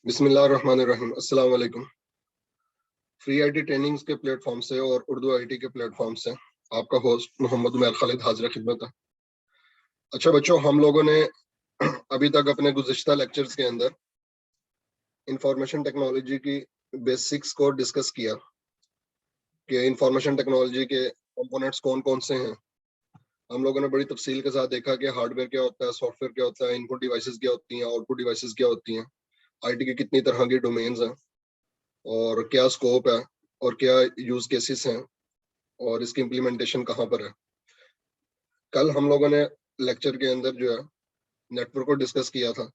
बिस्मिल्लाहिर्रहमानिर्रहीम। अस्सलाम वालेकुम। फ्री आईटी ट्रेनिंग्स के प्लेटफॉर्म से और उर्दू आईटी के प्लेटफॉर्म से आपका होस्ट मोहम्मद उमर खालिद हाजिर खिदमत है। अच्छा बच्चों, हम लोगों ने अभी तक अपने गुज़िश्ता लेक्चर्स के अंदर इंफॉर्मेशन टेक्नोलॉजी की बेसिक्स को डिस्कस किया कि इंफॉर्मेशन टेक्नोलॉजी के कंपोनेंट्स कौन कौन से हैं। हम लोगों ने बड़ी तफसील के साथ देखा कि हार्डवेयर क्या होता है, सॉफ्टवेयर क्या होता है, इनपुट डिवाइसेस क्या होती हैं, आउटपुट डिवाइसेस क्या होती हैं, आईटी की कितनी तरह की डोमेन्स हैं और क्या स्कोप है और क्या यूज केसेस हैं और इसकी इम्प्लीमेंटेशन कहाँ पर है। कल हम लोगों ने लेक्चर के अंदर जो है नेटवर्क को डिस्कस किया था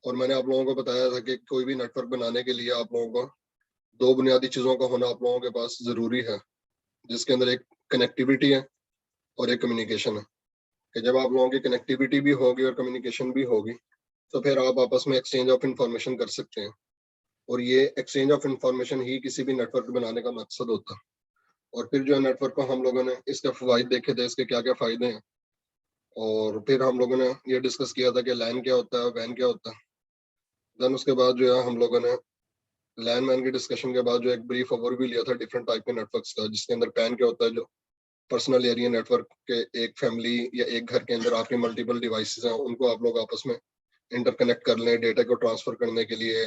और मैंने आप लोगों को बताया था कि कोई भी नेटवर्क बनाने के लिए आप लोगों को दो बुनियादी चीजों का होना आप लोगों के पास जरूरी है, जिसके अंदर एक कनेक्टिविटी है और एक कम्युनिकेशन है। कि जब आप लोगों की कनेक्टिविटी भी होगी और कम्युनिकेशन भी होगी तो फिर आप आपस में एक्सचेंज ऑफ इंफॉर्मेशन कर सकते हैं और ये एक्सचेंज ऑफ इंफॉर्मेशन ही किसी भी नेटवर्क बनाने का मकसद होता है। और फिर जो है नेटवर्क को हम लोगों ने इसके फवाइद देखे थे, इसके क्या क्या फायदे हैं, और फिर हम लोगों ने ये डिस्कस किया था कि लैन क्या होता है, वैन क्या होता है। देन उसके बाद जो है हम लोगों ने लैन वैन की डिस्कशन के बाद जो एक ब्रीफ ओवरव्यू लिया था डिफरेंट टाइप के नेटवर्क्स का, जिसके अंदर पैन क्या होता है, जो पर्सनल एरिया नेटवर्क के एक फैमिली या एक घर के अंदर आपके मल्टीपल डिवाइसेस हैं, उनको आप लोग आपस में इंटरकनेक्ट कर लें डेटा को ट्रांसफर करने के लिए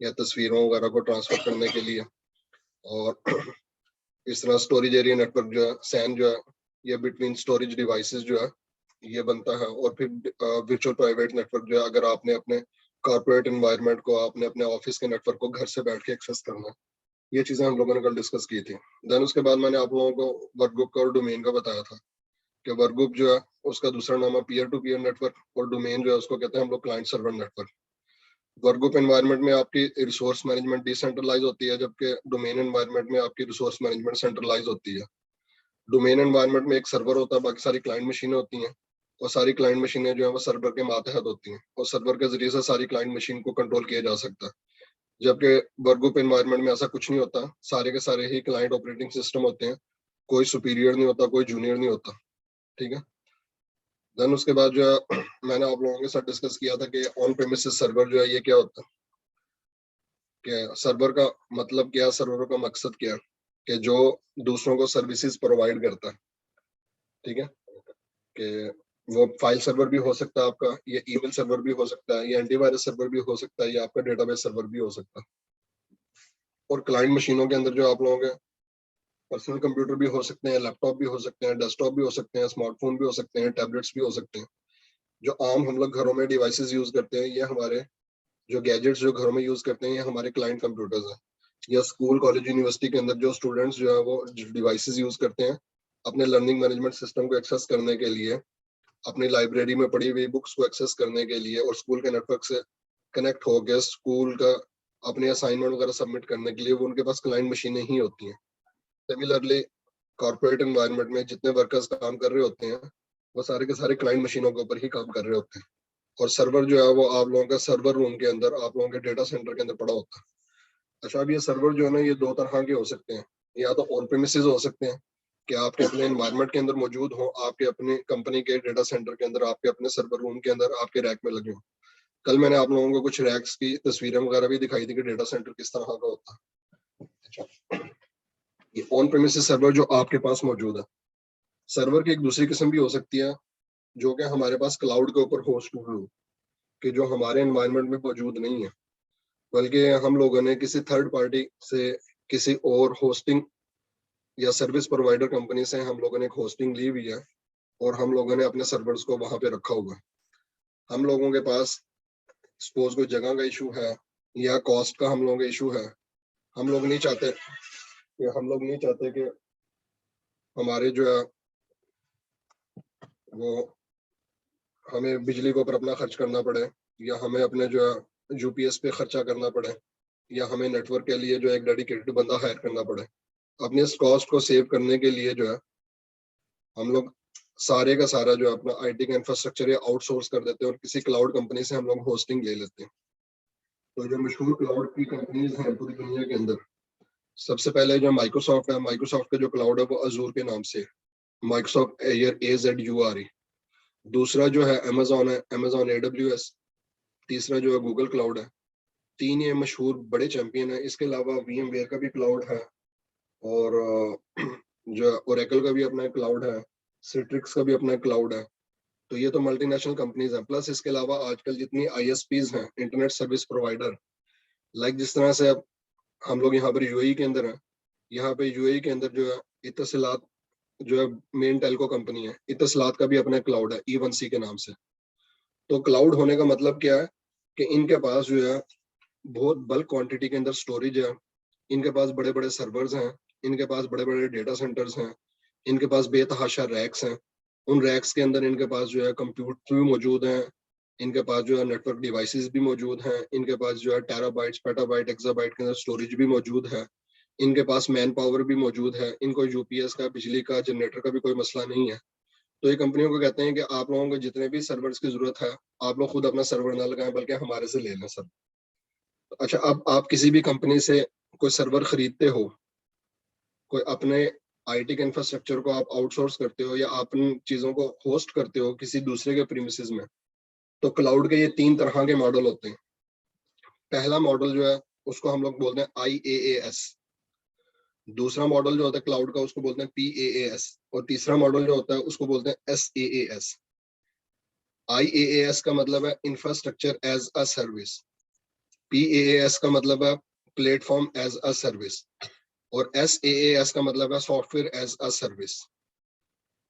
या तस्वीरों वगैरह को ट्रांसफर करने के लिए। और इस तरह स्टोरेज एरिया नेटवर्क जो है सैन जो है ये बिटवीन स्टोरेज डिवाइसेस जो है ये बनता है। और फिर वर्चुअल प्राइवेट नेटवर्क जो है अगर आपने अपने कॉर्पोरेट एनवायरनमेंट को, आपने अपने ऑफिस के नेटवर्क को घर से बैठ के एक्सेस करना है। ये चीजें हम लोगों ने कल डिस्कस की थी। देन उसके बाद मैंने आप लोगों को वर्क ग्रुप का और डोमेन का बताया था कि वर्क ग्रुप जो है उसका दूसरा नाम है पीयर टू पीयर नेटवर्क और डोमेन जो है उसको कहते हैं हम लोग client server network. Work group environment में आपकी रिसोर्स मैनेजमेंट डिसेंट्रलाइज होती है, जबकि डोमेन एनवायरनमेंट में आपकी रिसोर्स मैनेजमेंट सेंट्रलाइज होती है। डोमेन एनवायरनमेंट में एक सर्वर होता है, बाकी सारी क्लाइंट मशीनें होती हैं और सारी क्लाइंट मशीनें जो है वो सर्वर के मातहत होती हैं और सर्वर के जरिए से सारी क्लाइंट मशीन को कंट्रोल किया जा सकता है। जबकि वर्क ग्रुप एनवायरनमेंट में ऐसा कुछ नहीं होता, सारे के सारे ही क्लाइंट ऑपरेटिंग सिस्टम होते हैं, कोई सुपीरियर नहीं होता, कोई जूनियर नहीं होता। ठीक है। देन उसके बाद जो है मैंने आप लोगों के साथ डिस्कस किया था कि ऑन प्रेमिसेस सर्वर जो है ये क्या होता है, कि सर्वर का मतलब क्या, सर्वर का मकसद क्या, कि जो दूसरों को सर्विसेज प्रोवाइड करता है। ठीक है। कि वो फाइल सर्वर भी हो सकता है आपका, ये ईमेल सर्वर भी हो सकता है, ये एंटीवायरस सर्वर भी हो सकता है, या आपका डेटाबेस सर्वर भी हो सकता है। और क्लाइंट मशीनों के अंदर जो आप लोगों के पर्सनल कंप्यूटर भी हो सकते हैं, लैपटॉप भी हो सकते हैं, डेस्कटॉप भी हो सकते हैं, स्मार्टफोन भी हो सकते हैं, टैबलेट्स भी हो सकते हैं। जो आम हम लोग घरों में डिवाइसेस यूज करते हैं, ये हमारे जो गैजेट्स जो घरों में यूज करते हैं, ये हमारे क्लाइंट कंप्यूटर्स हैं। या स्कूल कॉलेज यूनिवर्सिटी के अंदर जो स्टूडेंट्स जो है वो डिवाइसेस यूज करते हैं अपने लर्निंग मैनेजमेंट सिस्टम को एक्सेस करने के लिए, अपनी लाइब्रेरी में पड़ी हुई बुक्स को एक्सेस करने के लिए और स्कूल के नेटवर्क से कनेक्ट होकर स्कूल का अपने असाइनमेंट वगैरह सबमिट करने के लिए वो उनके पास क्लाइंट मशीनें ही होती हैं। सिमिलरली कॉर्पोरेट एनवायरनमेंट में जितने वर्कर्स काम कर रहे होते हैं वो सारे के सारे क्लाइंट मशीनों के ऊपर ही काम कर रहे होते हैं। और सर्वर जो है वो आप लोगों का सर्वर रूम के अंदर, आप लोगों के डेटा सेंटर के अंदर पड़ा होता है। अच्छा, अब ये सर्वर जो है ना ये दो तरह के हो सकते हैं। या तो ऑन प्रीमिसेस हो सकते हैं कि आपके अपने एनवायरनमेंट के अंदर मौजूद हो, आपके अपने कंपनी के डेटा सेंटर के अंदर, आपके अपने सर्वर रूम के अंदर आपके रैक में लगे हो। कल मैंने आप लोगों को कुछ रैक्स की तस्वीरें वगैरह भी दिखाई थी कि डेटा सेंटर किस तरह का होता है। अच्छा, ये ऑन प्रीमिसेस सर्वर जो आपके पास मौजूद है, सर्वर की एक दूसरी किस्म भी हो सकती है जो कि हमारे पास क्लाउड के ऊपर होस्ट हुई हो, कि जो हमारे एनवायरनमेंट में मौजूद नहीं है, बल्कि हम लोगों ने किसी थर्ड पार्टी से, किसी और होस्टिंग या सर्विस प्रोवाइडर कंपनी से हम लोगों ने एक होस्टिंग ली हुई है और हम लोगों ने अपने सर्वर्स को वहां पे रखा हुआ है। हम लोगों के पास सपोज कोई जगह का इशू है या कॉस्ट का हम लोगों का इशू है, हम लोग नहीं चाहते कि हमारे जो है वो हमें बिजली के ऊपर अपना खर्च करना पड़े, या हमें अपने जो है यूपीएस पे खर्चा करना पड़े, या हमें नेटवर्क के लिए जो है एक डेडिकेटेड बंदा हायर करना पड़े। अपने इस कॉस्ट को सेव करने के लिए जो है हम लोग सारे का सारा जो है अपना आईटी का इंफ्रास्ट्रक्चर या आउटसोर्स कर देते हैं और किसी क्लाउड कंपनी से हम लोग होस्टिंग ले लेते हैं। तो जो मशहूर क्लाउड की कंपनीज हैं पूरी दुनिया के अंदर, सबसे पहले जो माइक्रोसॉफ्ट है, माइक्रोसॉफ्ट का जो क्लाउड है वो अजूर के नाम से, माइक्रोसॉफ्ट एयर AZURE। दूसरा जो है अमेजोन है, अमेजोन AWS। तीसरा जो है गूगल क्लाउड है। तीन ये मशहूर बड़े चैंपियन है। इसके अलावा VMware का भी क्लाउड है, और जो ओरेकल का भी अपना क्लाउड है, सिट्रिक्स का भी अपना क्लाउड है। तो ये तो मल्टीनेशनल कंपनीज हैं। प्लस इसके अलावा आजकल जितनी ISPs हैं, इंटरनेट सर्विस प्रोवाइडर, लाइक जिस तरह से अब हम लोग यहाँ पर UAE के अंदर हैं, यहाँ पे UAE के अंदर जो है इत्तसलात जो है मेन टेलको कंपनी है, इत्तसलात का भी अपना क्लाउड है E1C के नाम से। तो क्लाउड होने का मतलब क्या है कि इनके पास जो है बहुत बल्क क्वांटिटी के अंदर स्टोरेज है, इनके पास बड़े बड़े सर्वर्स हैं, इनके पास बड़े बड़े डेटा सेंटर्स हैं, इनके पास बेतहाशा रैक्स हैं। उन रैक्स के अंदर इनके पास जो है कंप्यूटर भी मौजूद हैं, इनके पास जो है नेटवर्क डिवाइसेस भी मौजूद हैं, इनके पास जो है टेराबाइट्स, पेटाबाइट, एक्साबाइट के अंदर स्टोरेज भी मौजूद है, इनके पास मैन पावर भी मौजूद है, इनको UPS का, बिजली का, जनरेटर का भी कोई मसला नहीं है। तो ये कंपनियों को कहते हैं कि आप लोगों को जितने भी सर्वर्स की जरूरत है, आप लोग खुद अपना सर्वर ना लगाएं, बल्कि हमारे से ले लें सर। अच्छा, अब आप किसी भी कंपनी से कोई सर्वर खरीदते हो, कोई अपने IT के इंफ्रास्ट्रक्चर को आप आउटसोर्स करते हो, या आप इन चीजों को होस्ट करते हो किसी दूसरे के प्रीमिसेस में, तो क्लाउड के ये तीन तरह के मॉडल होते हैं। पहला मॉडल जो है उसको हम लोग बोलते हैं IaaS, दूसरा मॉडल जो होता है क्लाउड का उसको बोलते हैं PaaS, और तीसरा मॉडल जो होता है उसको बोलते हैं SaaS। IaaS का मतलब है infrastructure as a service, PaaS का मतलब है प्लेटफॉर्म एज अ सर्विस, और SaaS का मतलब है सॉफ्टवेयर एज अ सर्विस।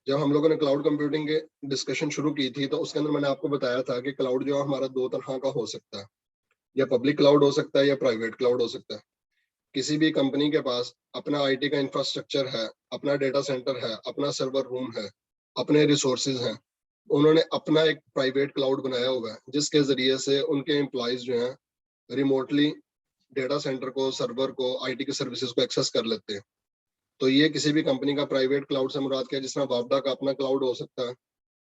जब हम लोगों ने क्लाउड कंप्यूटिंग के डिस्कशन शुरू की थी, तो उसके अंदर मैंने आपको बताया था कि क्लाउड जो है हमारा दो तरह का हो सकता है, या पब्लिक क्लाउड हो सकता है या प्राइवेट क्लाउड हो सकता है। किसी भी कंपनी के पास अपना IT का इंफ्रास्ट्रक्चर है, अपना डेटा सेंटर है, अपना सर्वर रूम है, अपने रिसोर्सेज हैं, उन्होंने अपना एक प्राइवेट क्लाउड बनाया हुआ है, जिसके जरिए से उनके एम्प्लॉयज जो हैं रिमोटली डेटा सेंटर को, सर्वर को, IT की सर्विसेज को एक्सेस कर लेते हैं। तो ये किसी भी कंपनी का प्राइवेट क्लाउड से मुराद क्या है, जिसमें वापडा का अपना क्लाउड हो सकता है,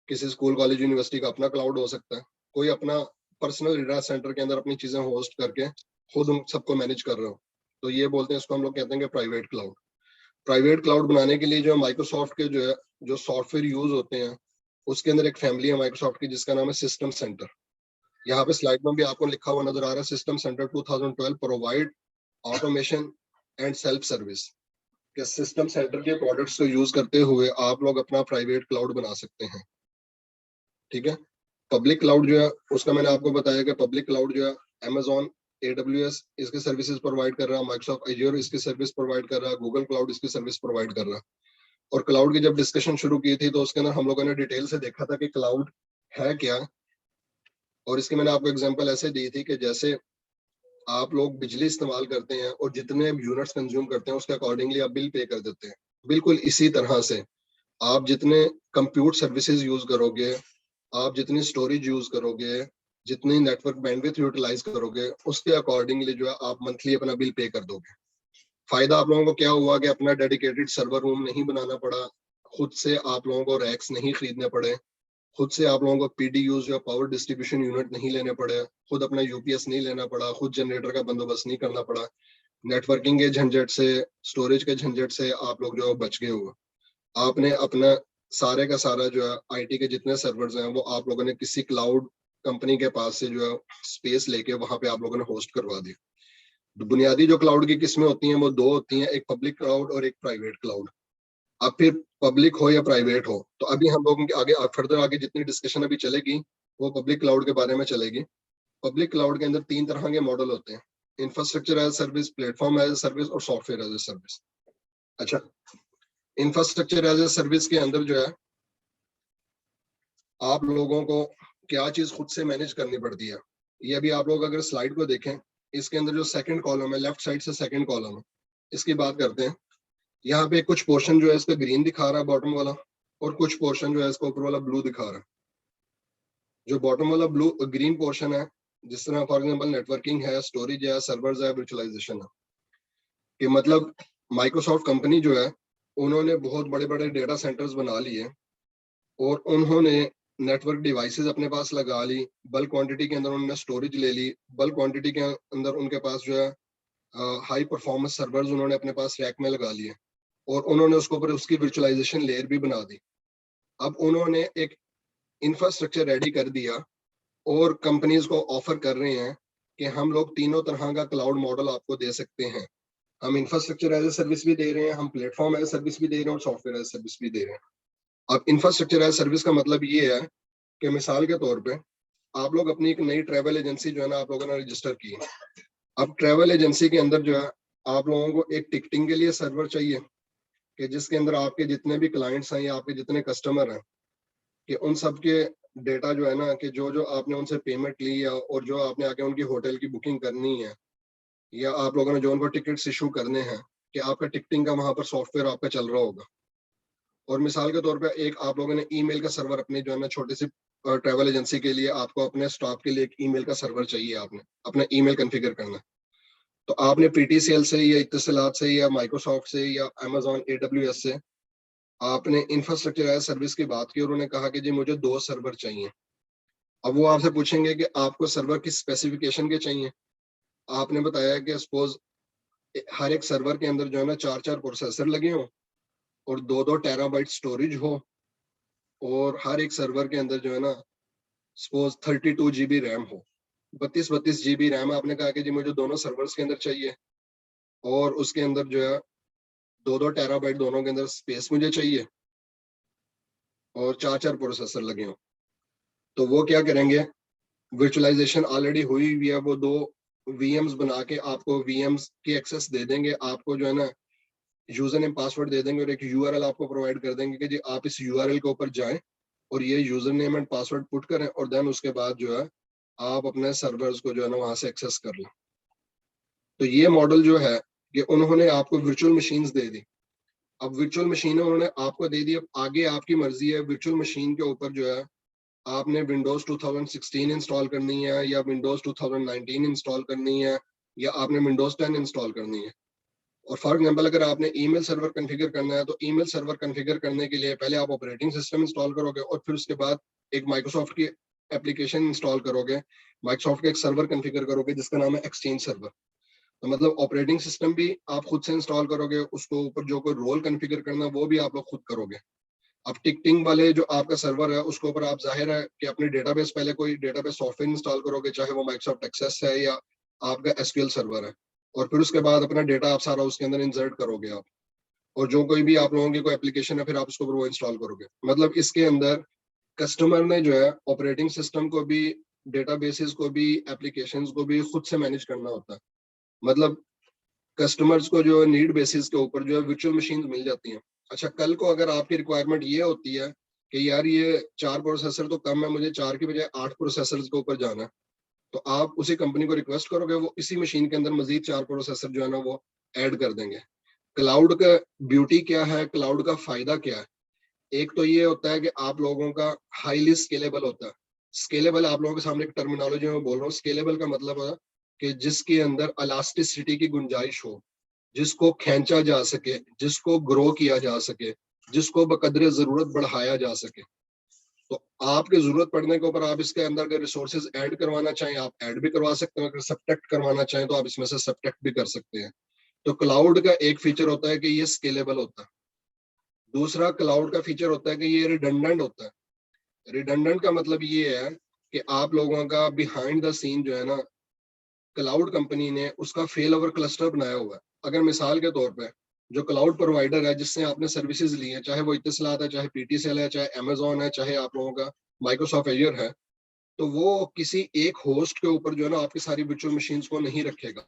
किसी स्कूल कॉलेज यूनिवर्सिटी का अपना क्लाउड हो सकता है, कोई अपना पर्सनल डेटा सेंटर के अंदर अपनी चीजें होस्ट करके खुद उन सबको मैनेज कर रहे हो, तो ये बोलते हैं, इसको हम लोग कहते हैं कि प्राइवेट क्लाउड। प्राइवेट क्लाउड बनाने के लिए जो माइक्रोसॉफ्ट के जो है जो सॉफ्टवेयर यूज होते हैं, उसके अंदर एक फैमिली है माइक्रोसॉफ्ट की जिसका नाम है सिस्टम सेंटर। यहाँ पे स्लाइड में भी आपको लिखा हुआ नजर आ रहा है, system centre 2012 provide automation and self service. कि सिस्टम सेंटर के प्रोडक्ट्स को यूज करते हुए आप लोग अपना प्राइवेट क्लाउड बना सकते हैं। ठीक है। पब्लिक क्लाउड जो है उसका मैंने आपको बताया कि पब्लिक क्लाउड जो है Amazon AWS इसकी सर्विसेज प्रोवाइड कर रहा है, माइक्रोसॉफ्ट एज्योर इसकी सर्विस प्रोवाइड कर रहा है, गूगल क्लाउड इसकी सर्विस प्रोवाइड कर रहा है। और क्लाउड की जब डिस्कशन शुरू की थी तो उसके अंदर हम लोगों ने डिटेल से देखा था कि क्लाउड है क्या। और इसकी मैंने आपको एग्जांपल ऐसे दी थी कि जैसे आप लोग बिजली इस्तेमाल करते हैं और जितने यूनिट्स कंज्यूम करते हैं उसके अकॉर्डिंगली आप बिल पे कर देते हैं, बिल्कुल इसी तरह से आप जितने कंप्यूट सर्विसेज यूज करोगे, आप जितनी स्टोरेज यूज करोगे, जितनी नेटवर्क बैंडविड्थ यूटिलाइज करोगे, उसके अकॉर्डिंगली जो है आप मंथली अपना बिल पे कर दोगे। फायदा आप लोगों को क्या हुआ कि अपना डेडिकेटेड सर्वर रूम नहीं बनाना पड़ा, खुद से आप लोगों को रैक्स नहीं खरीदने पड़े, खुद से आप लोगों को PDUs या पावर डिस्ट्रीब्यूशन यूनिट नहीं लेने पड़े, खुद अपना UPS नहीं लेना पड़ा, खुद जनरेटर का बंदोबस्त नहीं करना पड़ा, नेटवर्किंग के झंझट से, स्टोरेज के झंझट से आप लोग जो है बच गए हुए। आपने अपना सारे का सारा जो है IT के जितने सर्वर्स हैं वो आप लोगों ने किसी क्लाउड कंपनी के पास से जो है स्पेस लेके वहां पे आप लोगों ने होस्ट करवा दिया। तो बुनियादी जो क्लाउड की किस्में होती हैं वो दो होती हैं, एक पब्लिक क्लाउड और एक प्राइवेट क्लाउड। अब फिर पब्लिक हो या प्राइवेट हो, तो अभी हम लोगों के आगे फर्दर आगे जितनी डिस्कशन अभी चलेगी वो पब्लिक क्लाउड के बारे में चलेगी। पब्लिक क्लाउड के अंदर तीन तरह के मॉडल होते हैं, infrastructure as service, platform as service और सॉफ्टवेयर एज सर्विस। अच्छा, इंफ्रास्ट्रक्चर एज ए सर्विस के अंदर जो है आप लोगों को क्या चीज खुद से मैनेज करनी पड़ती है। ये अभी आप लोग अगर स्लाइड को देखें, इसके अंदर जो सेकंड कॉलम है, लेफ्ट साइड से सेकंड कॉलम है, इसकी बात करते हैं। यहाँ पे कुछ पोर्शन जो है इसका ग्रीन दिखा रहा है बॉटम वाला, और कुछ पोर्शन जो है इसका ऊपर वाला ब्लू दिखा रहा है। जो बॉटम वाला ब्लू ग्रीन पोर्शन है, जिस तरह फॉर एग्जांपल नेटवर्किंग है, स्टोरेज है, सर्वर्स है, वर्चुअलाइजेशन है, कि मतलब माइक्रोसॉफ्ट कंपनी जो है उन्होंने बहुत बड़े बड़े डेटा सेंटर्स बना लिए और उन्होंने नेटवर्क डिवाइसेस अपने पास लगा ली, बल्क क्वांटिटी के अंदर उन्होंने स्टोरेज ले ली, बल्क क्वांटिटी के अंदर उनके पास जो है हाई परफॉर्मेंस सर्वर्स उन्होंने अपने पास रैक में लगा लिए, और उन्होंने उसके ऊपर उसकी वर्चुअलाइजेशन लेयर भी बना दी। अब उन्होंने एक इंफ्रास्ट्रक्चर रेडी कर दिया और कंपनीज को ऑफर कर रहे हैं कि हम लोग तीनों तरह का क्लाउड मॉडल आपको दे सकते हैं। हम इंफ्रास्ट्रक्चर एज ए सर्विस भी दे रहे हैं, हम प्लेटफॉर्म एज सर्विस भी दे रहे हैं और सॉफ्टवेयर एज सर्विस भी दे रहे हैं। अब इंफ्रास्ट्रक्चर एज सर्विस का मतलब ये है कि मिसाल के तौर पे आप लोग अपनी एक नई ट्रैवल एजेंसी जो है ना आप लोगों ने रजिस्टर की है। अब ट्रैवल एजेंसी के अंदर जो है आप लोगों को एक टिकटिंग के लिए सर्वर चाहिए कि जिसके अंदर आपके जितने भी क्लाइंट्स हैं या आपके जितने कस्टमर हैं कि उन सब के डेटा जो है ना कि जो जो आपने उनसे पेमेंट ली है और जो आपने आके उनकी होटल की बुकिंग करनी है या आप लोगों ने जो उनको टिकट्स इशू करने हैं कि आपका टिकटिंग का वहां पर सॉफ्टवेयर आपका चल रहा होगा। और मिसाल के तौर पे एक आप लोगों ने ईमेल का सर्वर अपनी जो है ना छोटी सी ट्रैवल एजेंसी के लिए आपको अपने स्टाफ के लिए एक ईमेल का सर्वर चाहिए, आपने अपना ईमेल कॉन्फ़िगर करना है। तो आपने पीटीसीएल से या इत्तिसालात से या माइक्रोसॉफ्ट से या अमेजॉन एडब्ल्यूएस से आपने इंफ्रास्ट्रक्चर एज सर्विस की बात की और उन्होंने कहा कि जी मुझे 2 सर्वर चाहिए। अब वो आपसे पूछेंगे कि आपको सर्वर किस स्पेसिफिकेशन के चाहिए। आपने बताया कि सपोज हर एक सर्वर के अंदर जो है ना 4-4 प्रोसेसर लगे हों और 2-2 टेराबाइट स्टोरेज हो और हर एक सर्वर के अंदर जो है ना सपोज 32 जीबी रैम हो, 32 जीबी रैम। आपने कहा कि जी मुझे दोनों सर्वर्स के अंदर चाहिए और उसके अंदर जो है 2-2 टेराबाइट दोनों के अंदर स्पेस मुझे चाहिए और 4-4 प्रोसेसर लगे हों। तो वो क्या करेंगे, वर्चुअलाइजेशन ऑलरेडी हुई हुई है, वो 2 वीएम्स बना के आपको वीएम्स की एक्सेस दे देंगे, आपको जो है ना यूजर नेम पासवर्ड दे देंगे और एक यूआरएल आपको प्रोवाइड कर देंगे कि जी आप इस यूआरएल के ऊपर जाएं और ये user name and password put करें और देन उसके बाद जो है आप अपने सर्वर्स को जो है ना वहां से एक्सेस कर लें। तो ये मॉडल जो है कि उन्होंने आपको वर्चुअल मशीन्स दे दी। अब वर्चुअल मशीनें उन्होंने आपको दे दी, अब आगे आपकी मर्जी है वर्चुअल मशीन के ऊपर जो है आपने विंडोज 2016 इंस्टॉल करनी है या विंडोज 2019 इंस्टॉल करनी है या आपने विंडोज 10 इंस्टॉल करनी है। और फॉर एग्जांपल अगर आपने ईमेल सर्वर कॉन्फ़िगर करना है तो ईमेल सर्वर कॉन्फ़िगर करने के लिए पहले आप ऑपरेटिंग सिस्टम इंस्टॉल करोगे और फिर उसके बाद एक माइक्रोसॉफ्ट की एप्लीकेशन इंस्टॉल करोगे, माइक्रोसॉफ्ट का एक सर्वर कॉन्फ़िगर करोगे जिसका नाम है एक्सचेंज सर्वर। तो मतलब ऑपरेटिंग सिस्टम भी आप खुद से इंस्टॉल करोगे, उसको ऊपर जो कोई रोल कॉन्फ़िगर करना वो भी आप लोग खुद करोगे। अब टिकटिंग वाले जो आपका सर्वर है उसके ऊपर आप जाहिर है कि अपने डेटाबेस पहले कोई डेटाबेस सॉफ्टवेयर इंस्टॉल करोगे, चाहे वो माइक्रोसॉफ्ट एक्सेस है या आपका एसक्यूएल सर्वर है, और फिर उसके बाद अपना डेटा आप सारा उसके अंदर इंसर्ट करोगे आप, और जो कोई भी आप लोगों की कोई एप्लीकेशन है फिर आप उसको वो इंस्टॉल करोगे। मतलब इसके अंदर कस्टमर ने जो है ऑपरेटिंग सिस्टम को भी, डेटाबेसेस को भी, एप्लीकेशंस को भी खुद से मैनेज करना होता है। मतलब कस्टमर्स को जो नीड बेसिस के ऊपर जो है वर्चुअल मशीन मिल जाती हैं। अच्छा, कल को अगर आपकी रिक्वायरमेंट ये होती है कि यार ये 4 प्रोसेसर तो कम है, मुझे 4 की बजाय 8 प्रोसेसर के ऊपर जाना है, तो आप उसी कंपनी को रिक्वेस्ट करोगे, वो इसी मशीन के अंदर मजीद 4 प्रोसेसर जो है ना वो ऐड कर देंगे। क्लाउड का ब्यूटी क्या है, क्लाउड का फायदा क्या है? एक तो ये होता है कि आप लोगों का हाईली स्केलेबल होता है। स्केलेबल आप लोगों के सामने एक टर्मिनोलॉजी में बोल रहा हूँ। स्केलेबल का मतलब है कि जिसके अंदर इलास्टिसिटी की गुंजाइश हो, जिसको खींचा जा सके, जिसको ग्रो किया जा सके, जिसको बकदरे जरूरत बढ़ाया जा सके। तो आपके जरूरत पड़ने के ऊपर आप इसके अंदर अगर रिसोर्सेज ऐड करवाना चाहें आप ऐड भी करवा सकते हो, अगर सबट्रैक्ट करवाना चाहें तो आप इसमें से सबट्रैक्ट भी कर सकते हैं। तो क्लाउड का एक फीचर होता है कि ये स्केलेबल होता है। दूसरा क्लाउड का फीचर होता है कि ये रिडंडेंट होता है। रिडंडेंट का मतलब ये है कि आप लोगों का बिहाइंड द सीन जो है ना, क्लाउड कंपनी ने उसका फेल ओवर क्लस्टर बनाया हुआ है। अगर मिसाल के तौर पे जो क्लाउड प्रोवाइडर है जिससे आपने सर्विसेज ली है, चाहे वो इत्तिसालात है, चाहे पीटीसीएल है, चाहे अमेजोन है, चाहे आप लोगों का माइक्रोसॉफ्ट एजर है, तो वो किसी एक होस्ट के ऊपर जो है ना आपकी सारी वर्चुअल मशीन्स को नहीं रखेगा।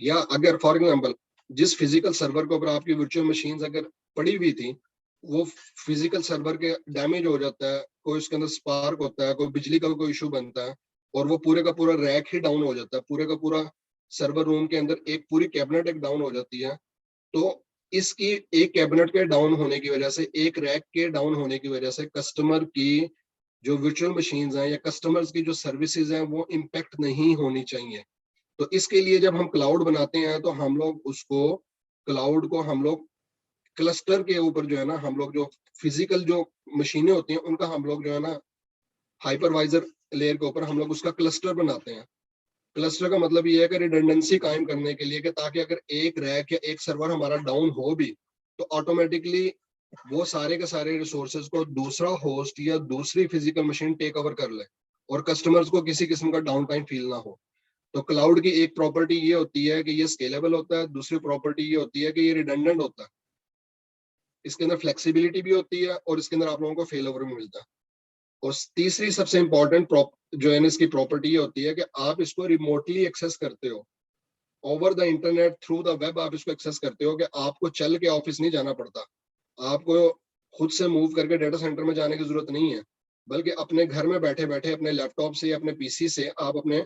या अगर फॉर एग्जांपल जिस फिजिकल सर्वर के ऊपर आपकी वर्चुअल मशीन्स अगर पड़ी हुई थी, वो फिजिकल सर्वर के डैमेज हो जाता है, कोई उसके अंदर स्पार्क होता है, कोई बिजली का कोई इशू बनता है और वो पूरे का पूरा रैक ही डाउन हो जाता है, पूरे का पूरा सर्वर रूम के अंदर एक पूरी कैबिनेट एक डाउन हो जाती है। तो इसकी एक कैबिनेट के डाउन होने की वजह से, एक रैक के डाउन होने की वजह से कस्टमर की जो वर्चुअल मशीन्स हैं या कस्टमर्स की जो सर्विसेज हैं वो इम्पेक्ट नहीं होनी चाहिए। तो इसके लिए जब हम क्लाउड बनाते हैं तो हम लोग उसको, क्लाउड को हम लोग क्लस्टर के ऊपर जो है ना, हम लोग जो फिजिकल जो मशीनें होती हैं उनका हम लोग जो है ना हाइपरवाइजर लेयर के ऊपर हम लोग उसका क्लस्टर बनाते हैं। क्लस्टर का मतलब ये है कि रिडंडेंसी कायम करने के लिए, कि ताकि अगर एक रैक या एक सर्वर हमारा डाउन हो भी तो ऑटोमेटिकली वो सारे के सारे रिसोर्सेज को दूसरा होस्ट या दूसरी फिजिकल मशीन टेक ओवर कर ले और कस्टमर्स को किसी किस्म का डाउन टाइम फील ना हो। तो क्लाउड की एक प्रॉपर्टी ये होती है कि ये स्केलेबल होता है, दूसरी प्रॉपर्टी ये होती है कि ये रिडंडेंट होता है, इसके अंदर फ्लेक्सिबिलिटी भी होती है और इसके अंदर आप लोगों को फेल ओवर भी मिलता है। और तीसरी सबसे इंपॉर्टेंट जो है इसकी प्रॉपर्टी ये होती है कि आप इसको रिमोटली एक्सेस करते हो, over the internet through the web आप इसको एक्सेस करते हो, कि आपको चल के ऑफिस नहीं जाना पड़ता, आपको खुद से मूव करके डेटा सेंटर में जाने की जरूरत नहीं है, बल्कि अपने घर में बैठे बैठे अपने लैपटॉप से या अपने पीसी से आप अपने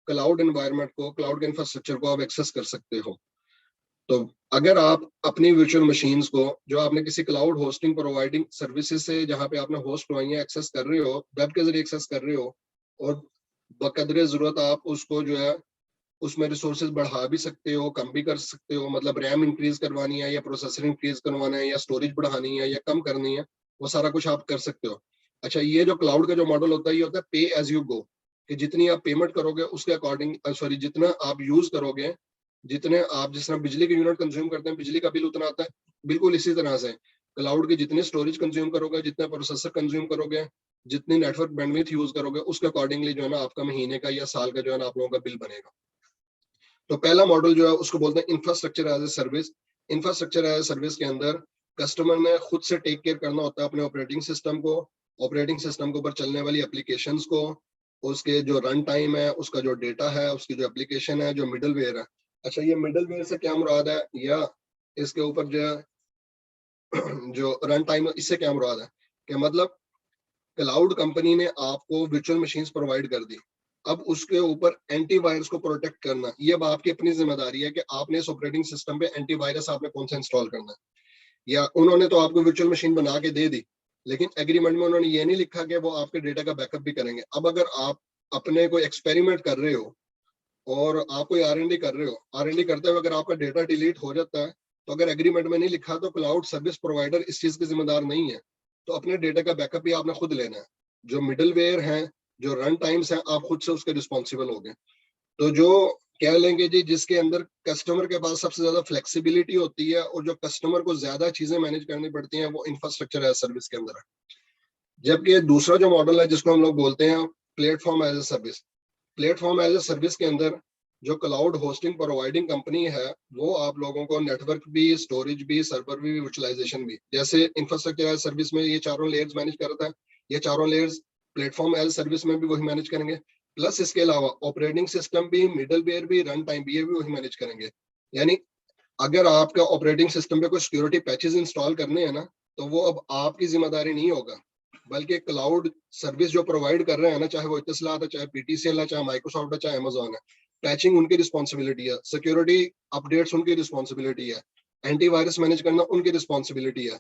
क्लाउड एनवायरनमेंट को, क्लाउड के इंफ्रास्ट्रक्चर को आप एक्सेस कर सकते हो। तो अगर आप अपनी वर्चुअल मशीन्स को जो आपने किसी क्लाउड होस्टिंग प्रोवाइडिंग सर्विसेज से जहां पे आपने होस्ट करवाई है एक्सेस कर रहे हो, वेब के जरिए एक्सेस कर रहे हो, और बकदरे जरूरत आप उसको जो है उसमें रिसोर्सेज बढ़ा भी सकते हो, कम भी कर सकते हो, मतलब रैम इंक्रीज करवानी है या प्रोसेसर इंक्रीज करवाना है या स्टोरेज बढ़ानी है या कम करनी है, वो सारा कुछ आप कर सकते हो। अच्छा, ये जो क्लाउड का जो मॉडल होता है ये होता है पे एज यू गो, कि जितनी आप पेमेंट करोगे उसके अकॉर्डिंग, सॉरी, जितना आप यूज करोगे, जितने आप जिस तरह बिजली के यूनिट कंज्यूम करते हैं बिजली का बिल उतना आता है, बिल्कुल इसी तरह से क्लाउड के जितने स्टोरेज कंज्यूम करोगे, जितने प्रोसेसर कंज्यूम करोगे, जितनी नेटवर्क बैंडविड्थ यूज करोगे, उसके अकॉर्डिंगली जो है ना आपका महीने का या साल का जो है ना आप लोगों का बिल बनेगा। तो पहला मॉडल जो है उसको बोलते हैं infrastructure as a service. Infrastructure as a service के अंदर कस्टमर ने खुद से टेक केयर करना होता है अपने ऑपरेटिंग सिस्टम को, ऑपरेटिंग सिस्टम के ऊपर चलने वाली एप्लीकेशंस को, उसके जो रन टाइम है, उसका जो डेटा है, उसकी जो एप्लीकेशन है, जो मिडलवेयर है। अच्छा, ये मिडलवेयर से क्या मुराद है, या इसके ऊपर जो है जो रन टाइम है, इससे क्या मुराद है, कि मतलब क्लाउड कंपनी ने आपको वर्चुअल मशीन्स प्रोवाइड कर दी, अब उसके ऊपर एंटीवायरस को प्रोटेक्ट करना ये अब आपकी अपनी जिम्मेदारी है कि आपने इस ऑपरेटिंग सिस्टम पे एंटीवायरस आपने कौन सा इंस्टॉल करना है। या उन्होंने तो आपको वर्चुअल मशीन बना के दे दी, लेकिन एग्रीमेंट में उन्होंने ये नहीं लिखा कि वो आपके डेटा का बैकअप भी करेंगे। अब अगर आप अपने कोई एक्सपेरिमेंट कर रहे हो और आप कोई R&D कर रहे हो, R&D करते हुए अगर आपका डेटा डिलीट हो जाता है, तो अगर एग्रीमेंट में नहीं लिखा तो क्लाउड सर्विस प्रोवाइडर इस चीज की जिम्मेदार नहीं है, तो अपने डेटा का बैकअप भी आपने खुद लेना है। जो मिडलवेयर है, जो रन टाइम्स हैं, आप खुद से उसके रिस्पॉन्सिबल हो गए। तो जो कह लेंगे जी जिसके अंदर कस्टमर के पास सबसे ज्यादा फ्लेक्सिबिलिटी होती है और जो कस्टमर को ज्यादा चीजें मैनेज करनी पड़ती हैं, वो इंफ्रास्ट्रक्चर एज सर्विस के अंदर है। जबकि दूसरा जो मॉडल है जिसको हम लोग बोलते हैं platform as a service, platform as a service के अंदर जो क्लाउड होस्टिंग प्रोवाइडिंग कंपनी है, वो आप लोगों को नेटवर्क भी, स्टोरेज भी, सर्वर भी, वर्चुअलाइजेशन भी, जैसे इंफ्रास्ट्रक्चर एज सर्विस में ये चारों लेयर्स मैनेज करता है, ये चारों लेयर्स प्लेटफॉर्म एज सर्विस में भी वही मैनेज करेंगे। प्लस इसके अलावा ऑपरेटिंग सिस्टम भी, मिडल वेयर भी, रन टाइम भी, ये भी वही मैनेज करेंगे। यानी अगर आपका ऑपरेटिंग सिस्टम पे कोई सिक्योरिटी पैचेस इंस्टॉल करने हैं ना, तो वो अब आपकी जिम्मेदारी नहीं होगा, बल्कि क्लाउड सर्विस जो प्रोवाइड कर रहे हैं ना, चाहे वो इत्तेसलात है, चाहे पीटीसीएल है, चाहे माइक्रोसॉफ्ट है, चाहे अमेजोन है, पैचिंग उनकी रिस्पॉन्सिबिलिटी है, सिक्योरिटी अपडेट्स उनकी रिस्पॉन्सिबिलिटी है, एंटीवायरस मैनेज करना उनकी रिस्पॉन्सिबिलिटी है,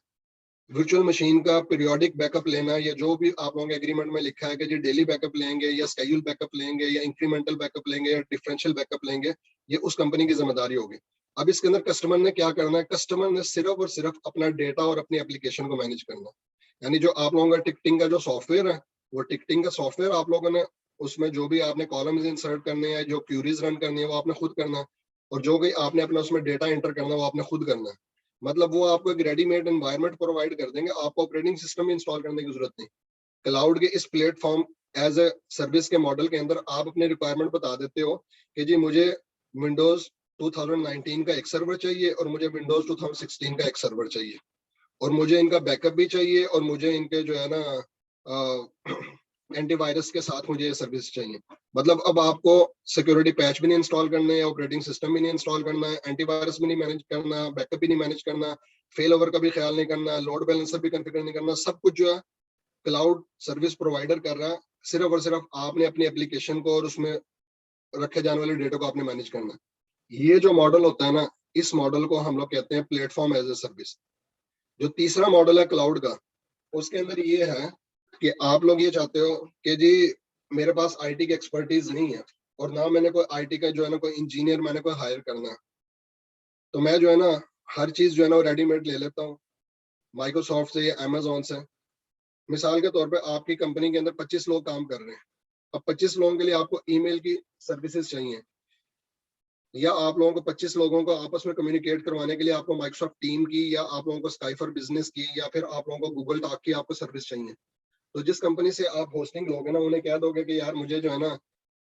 वर्चुअल मशीन का पीरियोडिक बैकअप लेना, या जो भी आप लोगों के एग्रीमेंट में लिखा है कि जी डेली बैकअप लेंगे या स्केड्यूल बैकअप लेंगे या इंक्रीमेंटल बैकअप लेंगे या डिफरेंशियल बैकअप लेंगे, ये उस कंपनी की जिम्मेदारी होगी। अब इसके अंदर कस्टमर ने क्या करना है, कस्टमर ने सिर्फ और सिर्फ अपना डेटा और अपनी एप्लीकेशन को मैनेज करना है। यानी जो आप लोगों का टिकटिंग का जो सॉफ्टवेयर है, वो टिकटिंग का सॉफ्टवेयर आप लोगों ने उसमें जो भी आपने कॉलम्स इंसर्ट करने हैं, जो क्यूरीज रन करनी है, वो आपने खुद करना है, और जो भी आपने अपना उसमें डेटा एंटर करना है वो आपने खुद करना है। मतलब वो आपको एक रेडीमेड एनवायरनमेंट प्रोवाइड कर देंगे, आपको ऑपरेटिंग सिस्टम इंस्टॉल करने की जरूरत नहीं। क्लाउड के इस प्लेटफॉर्म एज ए सर्विस के मॉडल के अंदर आप अपने रिक्वायरमेंट बता देते हो कि जी मुझे विंडोज 2019 का एक सर्वर चाहिए और मुझे विंडोज 2016 का एक सर्वर चाहिए, और मुझे इनका बैकअप भी चाहिए, और मुझे इनके जो है ना एंटीवायरस के साथ मुझे सर्विस चाहिए। मतलब अब आपको सिक्योरिटी पैच भी नहीं इंस्टॉल करना है, ऑपरेटिंग सिस्टम भी नहीं इंस्टॉल करना है, एंटीवायरस भी नहीं मैनेज करना, बैकअप भी नहीं मैनेज करना, फेल ओवर का भी ख्याल नहीं करना, लोड बैलेंसर भी कॉन्फ़िगर नहीं करना, सब कुछ जो है क्लाउड सर्विस प्रोवाइडर कर रहा है। सिर्फ और सिर्फ आपने अपनी एप्लीकेशन को और उसमें रखे जाने वाले डेटा को आपने मैनेज करना है। ये जो मॉडल होता है ना, इस मॉडल को हम लोग कहते हैं प्लेटफॉर्म एज ए सर्विस। जो तीसरा मॉडल है क्लाउड का, उसके अंदर ये है कि आप लोग ये चाहते हो कि जी मेरे पास आईटी की एक्सपर्टीज नहीं है, और ना मैंने कोई आईटी का जो है ना कोई इंजीनियर मैंने कोई हायर करना है, तो मैं जो है ना हर चीज जो है ना वो रेडीमेड ले लेता हूँ माइक्रोसॉफ्ट से या अमेजोन से। मिसाल के तौर पे आपकी कंपनी के अंदर 25 लोग काम कर रहे हैं, अब 25 लोगों के लिए आपको ईमेल की सर्विसेज चाहिए, या आप लोगों को 25 लोगों को आपस में कम्युनिकेट करवाने के लिए आपको माइक्रोसॉफ्ट टीम की, या आप लोगों को स्काई फॉर बिजनेस की, या फिर आप लोगों को गूगल टॉक की आपको सर्विस चाहिए। तो जिस कंपनी से आप होस्टिंग लोगे ना, उन्हें कह दोगे कि यार मुझे जो है ना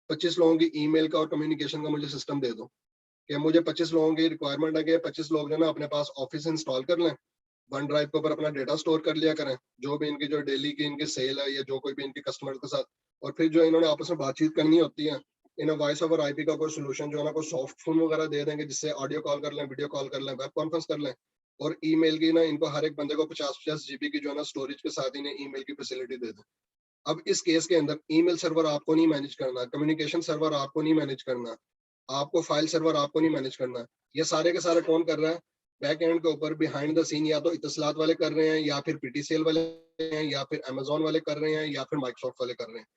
25 लोगों की ईमेल का और कम्युनिकेशन का मुझे सिस्टम दे दो कि मुझे 25 लोगों की रिक्वायरमेंट है कि 25 लोग जो ना अपने पास ऑफिस इंस्टॉल कर लें, वन ड्राइव के ऊपर अपना डेटा स्टोर कर लिया करें, जो भी इनकी जो डेली की इनकी सेल है या जो कोई भी इनके कस्टमर के साथ, और फिर जो इन्होंने आपस में बातचीत करनी होती है, इन्हें वॉइस ओवर आईपी का कोई सोल्यूशन जो है ना कोई सॉफ्ट फोन वगैरह दे देंगे जिससे ऑडियो कॉल कर लें, वीडियो कॉल कर लें, वेब कॉन्फ्रेंस कर लें, और ईमेल की ना इनको हर एक बंदे को 50-50 जीबी की जो है ना स्टोरेज के साथ इन्हें ईमेल की फैसिलिटी दे दें। अब इस केस के अंदर ईमेल सर्वर आपको नहीं मैनेज करना, कम्युनिकेशन सर्वर आपको नहीं मैनेज करना, आपको फाइल सर्वर आपको नहीं मैनेज करना। ये सारे के सारे कौन कर रहा है? बैक एंड के ऊपर बिहाइंड द सीन या तो इतिसलात वाले कर रहे हैं, या फिर पीटीसीएल वाले हैं, या फिर अमेजोन वाले कर रहे हैं, या फिर माइक्रोसॉफ्ट वाले कर रहे हैं।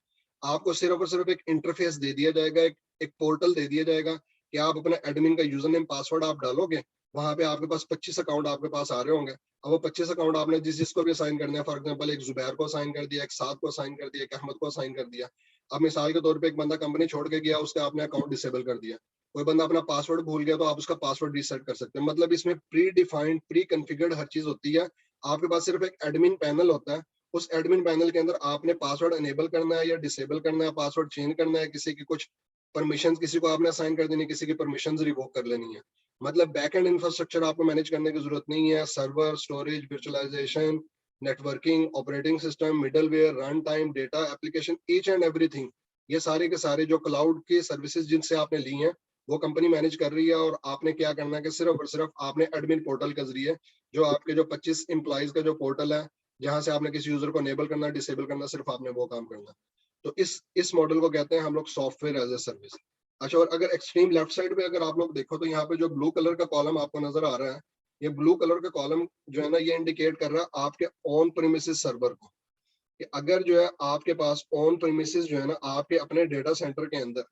आपको सिर्फ और सिर्फ एक इंटरफेस दे दिया जाएगा, एक पोर्टल दे दिया जाएगा कि आप अपना एडमिन का यूजर नेम पासवर्ड आप डालोगे, वहां पे आपके पास 25 अकाउंट आपके पास आ रहे होंगे। अब वो 25 अकाउंट आपने जिस जिसको भी असाइन करना है, फॉर एग्जांपल एक जुबैर को असाइन कर दिया, एक साद को असाइन कर दिया, एक अहमद को असाइन कर दिया। अब मिसाल के तौर पे एक बंदा कंपनी छोड़ के गया, उसका आपने अकाउंट डिसेबल कर दिया, कोई बंदा अपना पासवर्ड भूल गया तो आप उसका पासवर्ड रीसेट कर सकते हैं। मतलब इसमें प्री डिफाइंड प्री कॉन्फ़िगर्ड हर चीज होती है। आपके पास सिर्फ एक एडमिन पैनल होता है, उस एडमिन पैनल के अंदर आपने पासवर्ड अनेबल करना है या डिसेबल करना है, पासवर्ड चेंज करना है, किसी की कुछ परमिशंस किसी को आपने असाइन कर देनी है, किसी की परमिशंस रिवोक कर लेनी है। मतलब बैक एंड इंफ्रास्ट्रक्चर आपको मैनेज करने की जरूरत नहीं है। Server, storage, virtualisation, networking, operating system, middleware, run time, data application, each and everything, ये सारे के सारे जो क्लाउड की सर्विसेज जिनसे आपने ली हैं वो कंपनी मैनेज कर रही है। और आपने क्या करना है कि सिर्फ और सिर्फ आपने एडमिन पोर्टल के जरिए जो आपके जो 25 एम्प्लॉइज का जो पोर्टल है, जहां से आपने किसी यूजर को अनेबल करना, डिसेबल करना, सिर्फ आपने वो काम करना। तो इस मॉडल को कहते हैं हम लोग सॉफ्टवेयर एज ए सर्विस। अच्छा, और अगर एक्सट्रीम लेफ्ट साइड पे अगर आप लोग देखो तो यहाँ पे जो ब्लू कलर का कॉलम आपको नजर आ रहा है, ये ब्लू कलर का कॉलम जो है ना ये इंडिकेट कर रहा है आपके ऑन प्रीमिसेस सर्वर को, कि अगर जो है आपके पास ऑन प्रीमिसेस जो है ना आपके अपने डेटा सेंटर के अंदर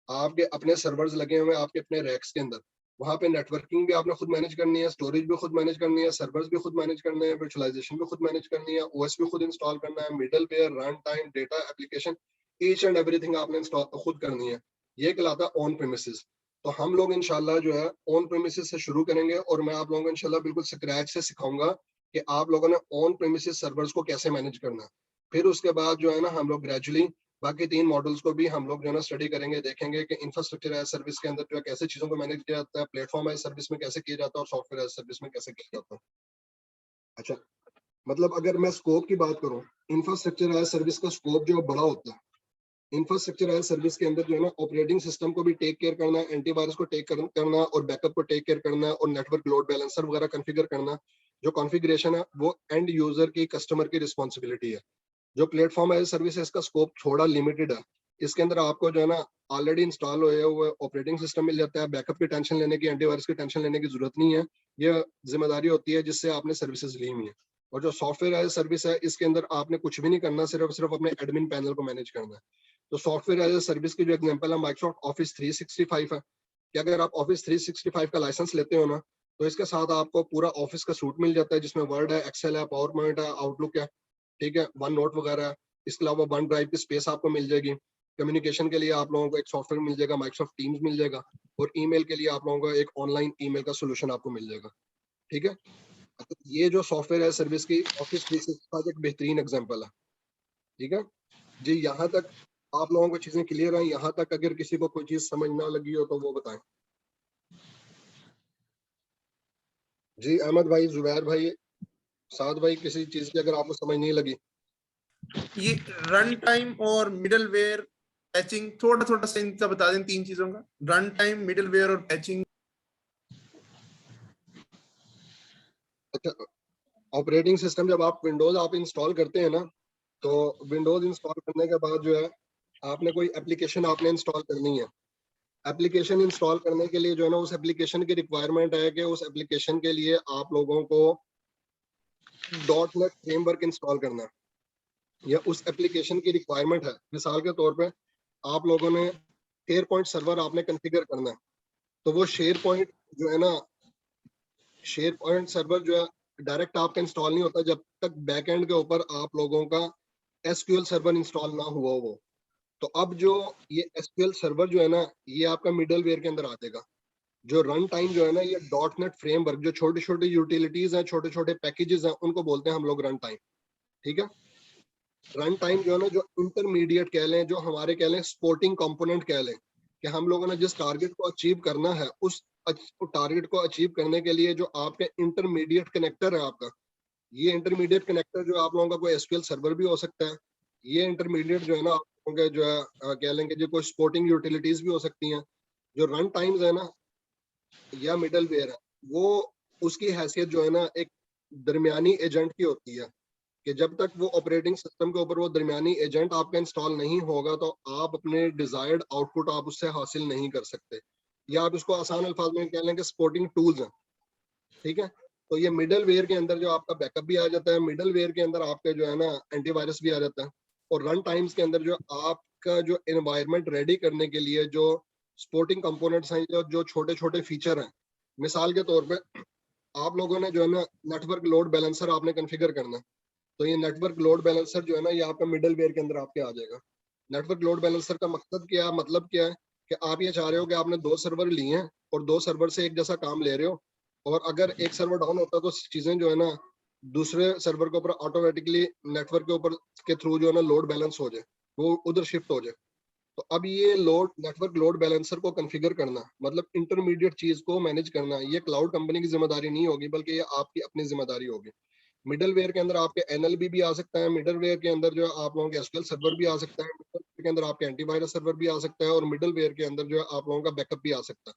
आपके अपने सर्वर्स लगे हुए हैं, आपके अपने रैक्स के अंदर, वहां पे नेटवर्किंग भी आपने खुद मैनेज करनी है, स्टोरेज भी खुद मैनेज करनी है, सर्वर्स भी खुद मैनेज करने हैं, वर्चुअलाइजेशन भी खुद मैनेज करनी है, ओएस भी खुद इंस्टॉल करना है, middleware, run time, data application, each and everything आपने इंस्टॉल खुद करनी है। ये कहलाता है ऑन प्रीमिसेस। तो हम लोग इंशाल्लाह जो है ऑन प्रीमिसेस से शुरू करेंगे, और मैं आप लोगों को इंशाल्लाह बिल्कुल स्क्रैच से सिखाऊंगा कि आप लोगों ने ऑन प्रीमिसेस सर्वर्स को कैसे मैनेज करना है। फिर उसके बाद जो है ना हम लोग ग्रेजुअली बाकी 3 मॉडल्स को भी हम लोग जो है ना स्टडी करेंगे, देखेंगे कि इंफ्रास्ट्रक्चर एज सर्विस के अंदर जो है कैसे चीजों को मैनेज किया जाता है, प्लेटफॉर्म एज सर्विस में कैसे किया जाता है, और सॉफ्टवेयर एज सर्विस में कैसे किया जाता है। अच्छा, मतलब अगर मैं स्कोप की बात करूं, इंफ्रास्ट्रक्चर एज सर्विस का स्कोप जो बड़ा होता है। इंफ्रास्ट्रक्चर एज सर्विस के अंदर जो है ना ऑपरेटिंग सिस्टम को भी टेक केयर करना, एंटीवायरस को टेक करना, और बैकअप को टेक केयर करना, और नेटवर्क लोड बैलेंसर वगैरह कॉन्फ़िगर करना। जो कॉन्फ़िगरेशन है वो एंड यूजर की, कस्टमर की रिस्पॉन्सिबिलिटी है। जो प्लेटफॉर्म एज सर्विस है इसका स्कोप थोड़ा लिमिटेड है। इसके अंदर आपको जो है ना ऑलरेडी इंस्टॉल हुए हुए ऑपरेटिंग सिस्टम मिल जाता है, बैकअप की टेंशन लेने की, एंटीवायरस की टेंशन लेने की जरूरत नहीं है। ये जिम्मेदारी होती है जिससे आपने सर्विसेज ली हुई है। और जो सॉफ्टवेयर एज सर्विस है इसके अंदर आपने कुछ भी नहीं करना, सिर्फ सिर्फ अपने एडमिन पैनल को मैनेज करना है। तो सॉफ्टवेयर एज सर्विस की जो एग्जांपल है माइक्रोसॉफ्ट ऑफिस 365 है, कि अगर आप ऑफिस 365 का लाइसेंस लेते हो ना, तो इसके साथ आपको पूरा ऑफिस का सूट मिल जाता है, जिसमें वर्ड है, एक्सेल है, पावर पॉइंट है, आउटलुक है, ठीक है, वन नोट वगैरह है। इसके अलावा वन ड्राइव की स्पेस आपको मिल जाएगी। कम्युनिकेशन के लिए आप लोगों को एक सॉफ्टवेयर मिल जाएगा, माइक्रोसॉफ्ट टीम्स मिल जाएगा, और ईमेल के लिए आप लोगों को एक ऑनलाइन ईमेल का सोल्यूशन आपको मिल जाएगा। ठीक है, तो ये जो सॉफ्टवेयर है सर्विस की ऑफिस 365 एक बेहतरीन एग्जांपल है। ठीक है जी, यहाँ तक आप लोगों को चीजें क्लियर है? यहाँ तक अगर किसी को कोई चीज समझ ना लगी हो तो वो बताएं। जी, अहमद भाई, जुबैर भाई, साद भाई, किसी चीज की अगर आपको समझ नहीं लगी। ये रन टाइम और मिडल वेयर पैचिंग थोड़ा थोड़ा सा इनका बता दें, 3 चीजों का, रन टाइम, मिडल वेयर और पैचिंग। अच्छा, ऑपरेटिंग सिस्टम जब आप विंडोज आप इंस्टॉल करते हैं ना, तो विंडोज इंस्टॉल करने के बाद जो है आपने कोई एप्लीकेशन आपने इंस्टॉल करनी है। एप्लीकेशन इंस्टॉल करने के लिए जो है ना उस एप्लीकेशन की रिक्वायरमेंट है कि उस एप्लीकेशन के लिए आप लोगों को .NET फ्रेमवर्क इंस्टॉल करना है, या उस एप्लीकेशन की रिक्वायरमेंट है। मिसाल के तौर पे आप लोगों ने शेयर पॉइंट सर्वर आपने कॉन्फ़िगर करना है, तो वो शेयर पॉइंट जो है ना, शेयर पॉइंट सर्वर जो है डायरेक्ट आपका इंस्टॉल नहीं होता जब तक बैक एंड के ऊपर आप लोगों का एसक्यूएल सर्वर इंस्टॉल ना हुआ वो। तो अब जो ये एसक्यूएल सर्वर जो है ना ये आपका मिडल वेयर के अंदर आ जाएगा। जो रन टाइम जो है ना ये .NET फ्रेमवर्क, जो छोटे छोटे यूटिलिटीज हैं, छोटे छोटे पैकेजेस हैं, उनको बोलते हैं हम लोग रन टाइम। ठीक है, रन टाइम जो है ना, जो इंटरमीडिएट कह लें, जो हमारे कह लें स्पोर्टिंग कंपोनेंट कह लें, कि हम लोगों ने जिस टारगेट को अचीव करना है, उस टारगेट को अचीव करने के लिए जो आपके इंटरमीडिएट कनेक्टर है आपका, ये इंटरमीडिएट कनेक्टर जो आप लोगों का कोई एसक्यूएल सर्वर भी हो सकता है, ये इंटरमीडिएट जो है ना आप लोगों के जो है कह लेंगे जो कोई सपोर्टिंग यूटिलिटीज भी हो सकती हैं। जो रन टाइम्स है ना या मिडल वेयर है, वो उसकी हैसियत जो है ना एक दरमियानी एजेंट की होती है, कि जब तक वो ऑपरेटिंग सिस्टम के ऊपर वो दरमियानी एजेंट आपका इंस्टॉल नहीं होगा तो आप अपने डिजायर्ड आउटपुट आप उससे हासिल नहीं कर सकते, या आप इसको आसान अल्फाज में कह लें कि सपोर्टिंग टूल्स हैं। ठीक है, तो ये मिडल वेयर के अंदर जो आपका बैकअप भी आ जाता है, मिडल वेयर के अंदर आपके जो है ना एंटीवायरस भी आ जाता है, और रन टाइम्स के अंदर जो आपका जो एनवायरनमेंट रेडी करने के लिए जो सपोर्टिंग कंपोनेंट्स हैं, जो छोटे छोटे फीचर हैं, मिसाल के तौर पे आप लोगों ने जो है ना नेटवर्क लोड बैलेंसर आपने कॉन्फ़िगर करना है, तो ये नेटवर्क लोड बैलेंसर जो है ना ये आपका मिडल वेयर के अंदर आपके आ जाएगा। नेटवर्क लोड बैलेंसर का मकसद क्या है, मतलब क्या है, कि आप ये चाह रहे हो कि आपने 2 सर्वर लिए हैं और 2 सर्वर से एक जैसा काम ले रहे हो, और अगर एक सर्वर डाउन होता है तो चीजें जो है ना दूसरे सर्वर के ऊपर ऑटोमेटिकली नेटवर्क के ऊपर के थ्रू जो है ना लोड बैलेंस हो जाए, वो उधर शिफ्ट हो जाए। तो अब ये लोड नेटवर्क लोड बैलेंसर को कॉन्फ़िगर करना, मतलब इंटरमीडिएट चीज को मैनेज करना, ये क्लाउड कंपनी की जिम्मेदारी नहीं होगी, बल्कि ये आपकी अपनी जिम्मेदारी होगी। मिडल वेयर के अंदर आपके एनएलबी भी आ सकता है, मिडल वेयर के अंदर जो है आप लोगों के एसक्यूएल सर्वर भी आ सकता है, मिडल वेयर के अंदर आपके एंटीवायरस सर्वर भी आ सकता है, और मिडल वेयर के अंदर जो है आप लोगों का बैकअप भी आ सकता है।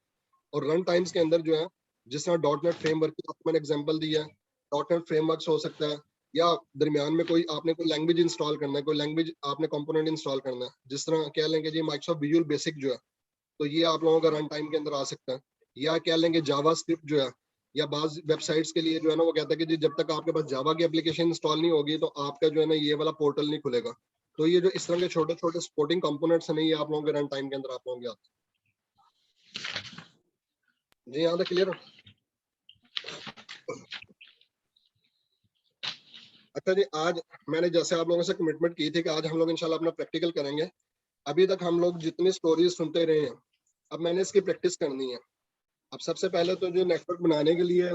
और रन टाइम्स के अंदर जो है, जिस तरह डॉट नेट फ्रेमवर्क की आपको मैंने एग्जांपल दिया है, डॉट नेट फ्रेमवर्क हो सकता है, या दरमियान में कोई आपने कोई लैंग्वेज इंस्टॉल करना है, कोई लैंग्वेज आपने कंपोनेंट इंस्टॉल करना है, जिस तरह कह लेंगे जी माइक्रोसॉफ्ट विजुअल बेसिक जो है, तो ये आप लोगों का रन टाइम के अंदर आ सकता है। या कह लेंगे जावा स्क्रिप्ट जो है, या बाज वेबसाइट्स के लिए जो है ना वो कहता है कि जी जब तक आपके पास जावा की एप्लीकेशन इंस्टॉल नहीं होगी तो आपका जो है ना ये वाला पोर्टल नहीं खुलेगा। तो ये जो इस तरह के छोटे छोटे सपोर्टिंग कंपोनेंट्स हैं, ये आप लोगों के रन टाइम के अंदर आप लोगों के आते हैं। जी यहाँ तक क्लियर है? अच्छा जी, आज मैंने जैसे आप लोगों से कमिटमेंट की थी कि आज हम लोग इंशाल्लाह अपना प्रैक्टिकल करेंगे। अभी तक हम लोग जितनी स्टोरीज सुनते रहे हैं, अब मैंने इसकी प्रैक्टिस करनी है। अब सबसे पहले तो जो नेटवर्क बनाने के लिए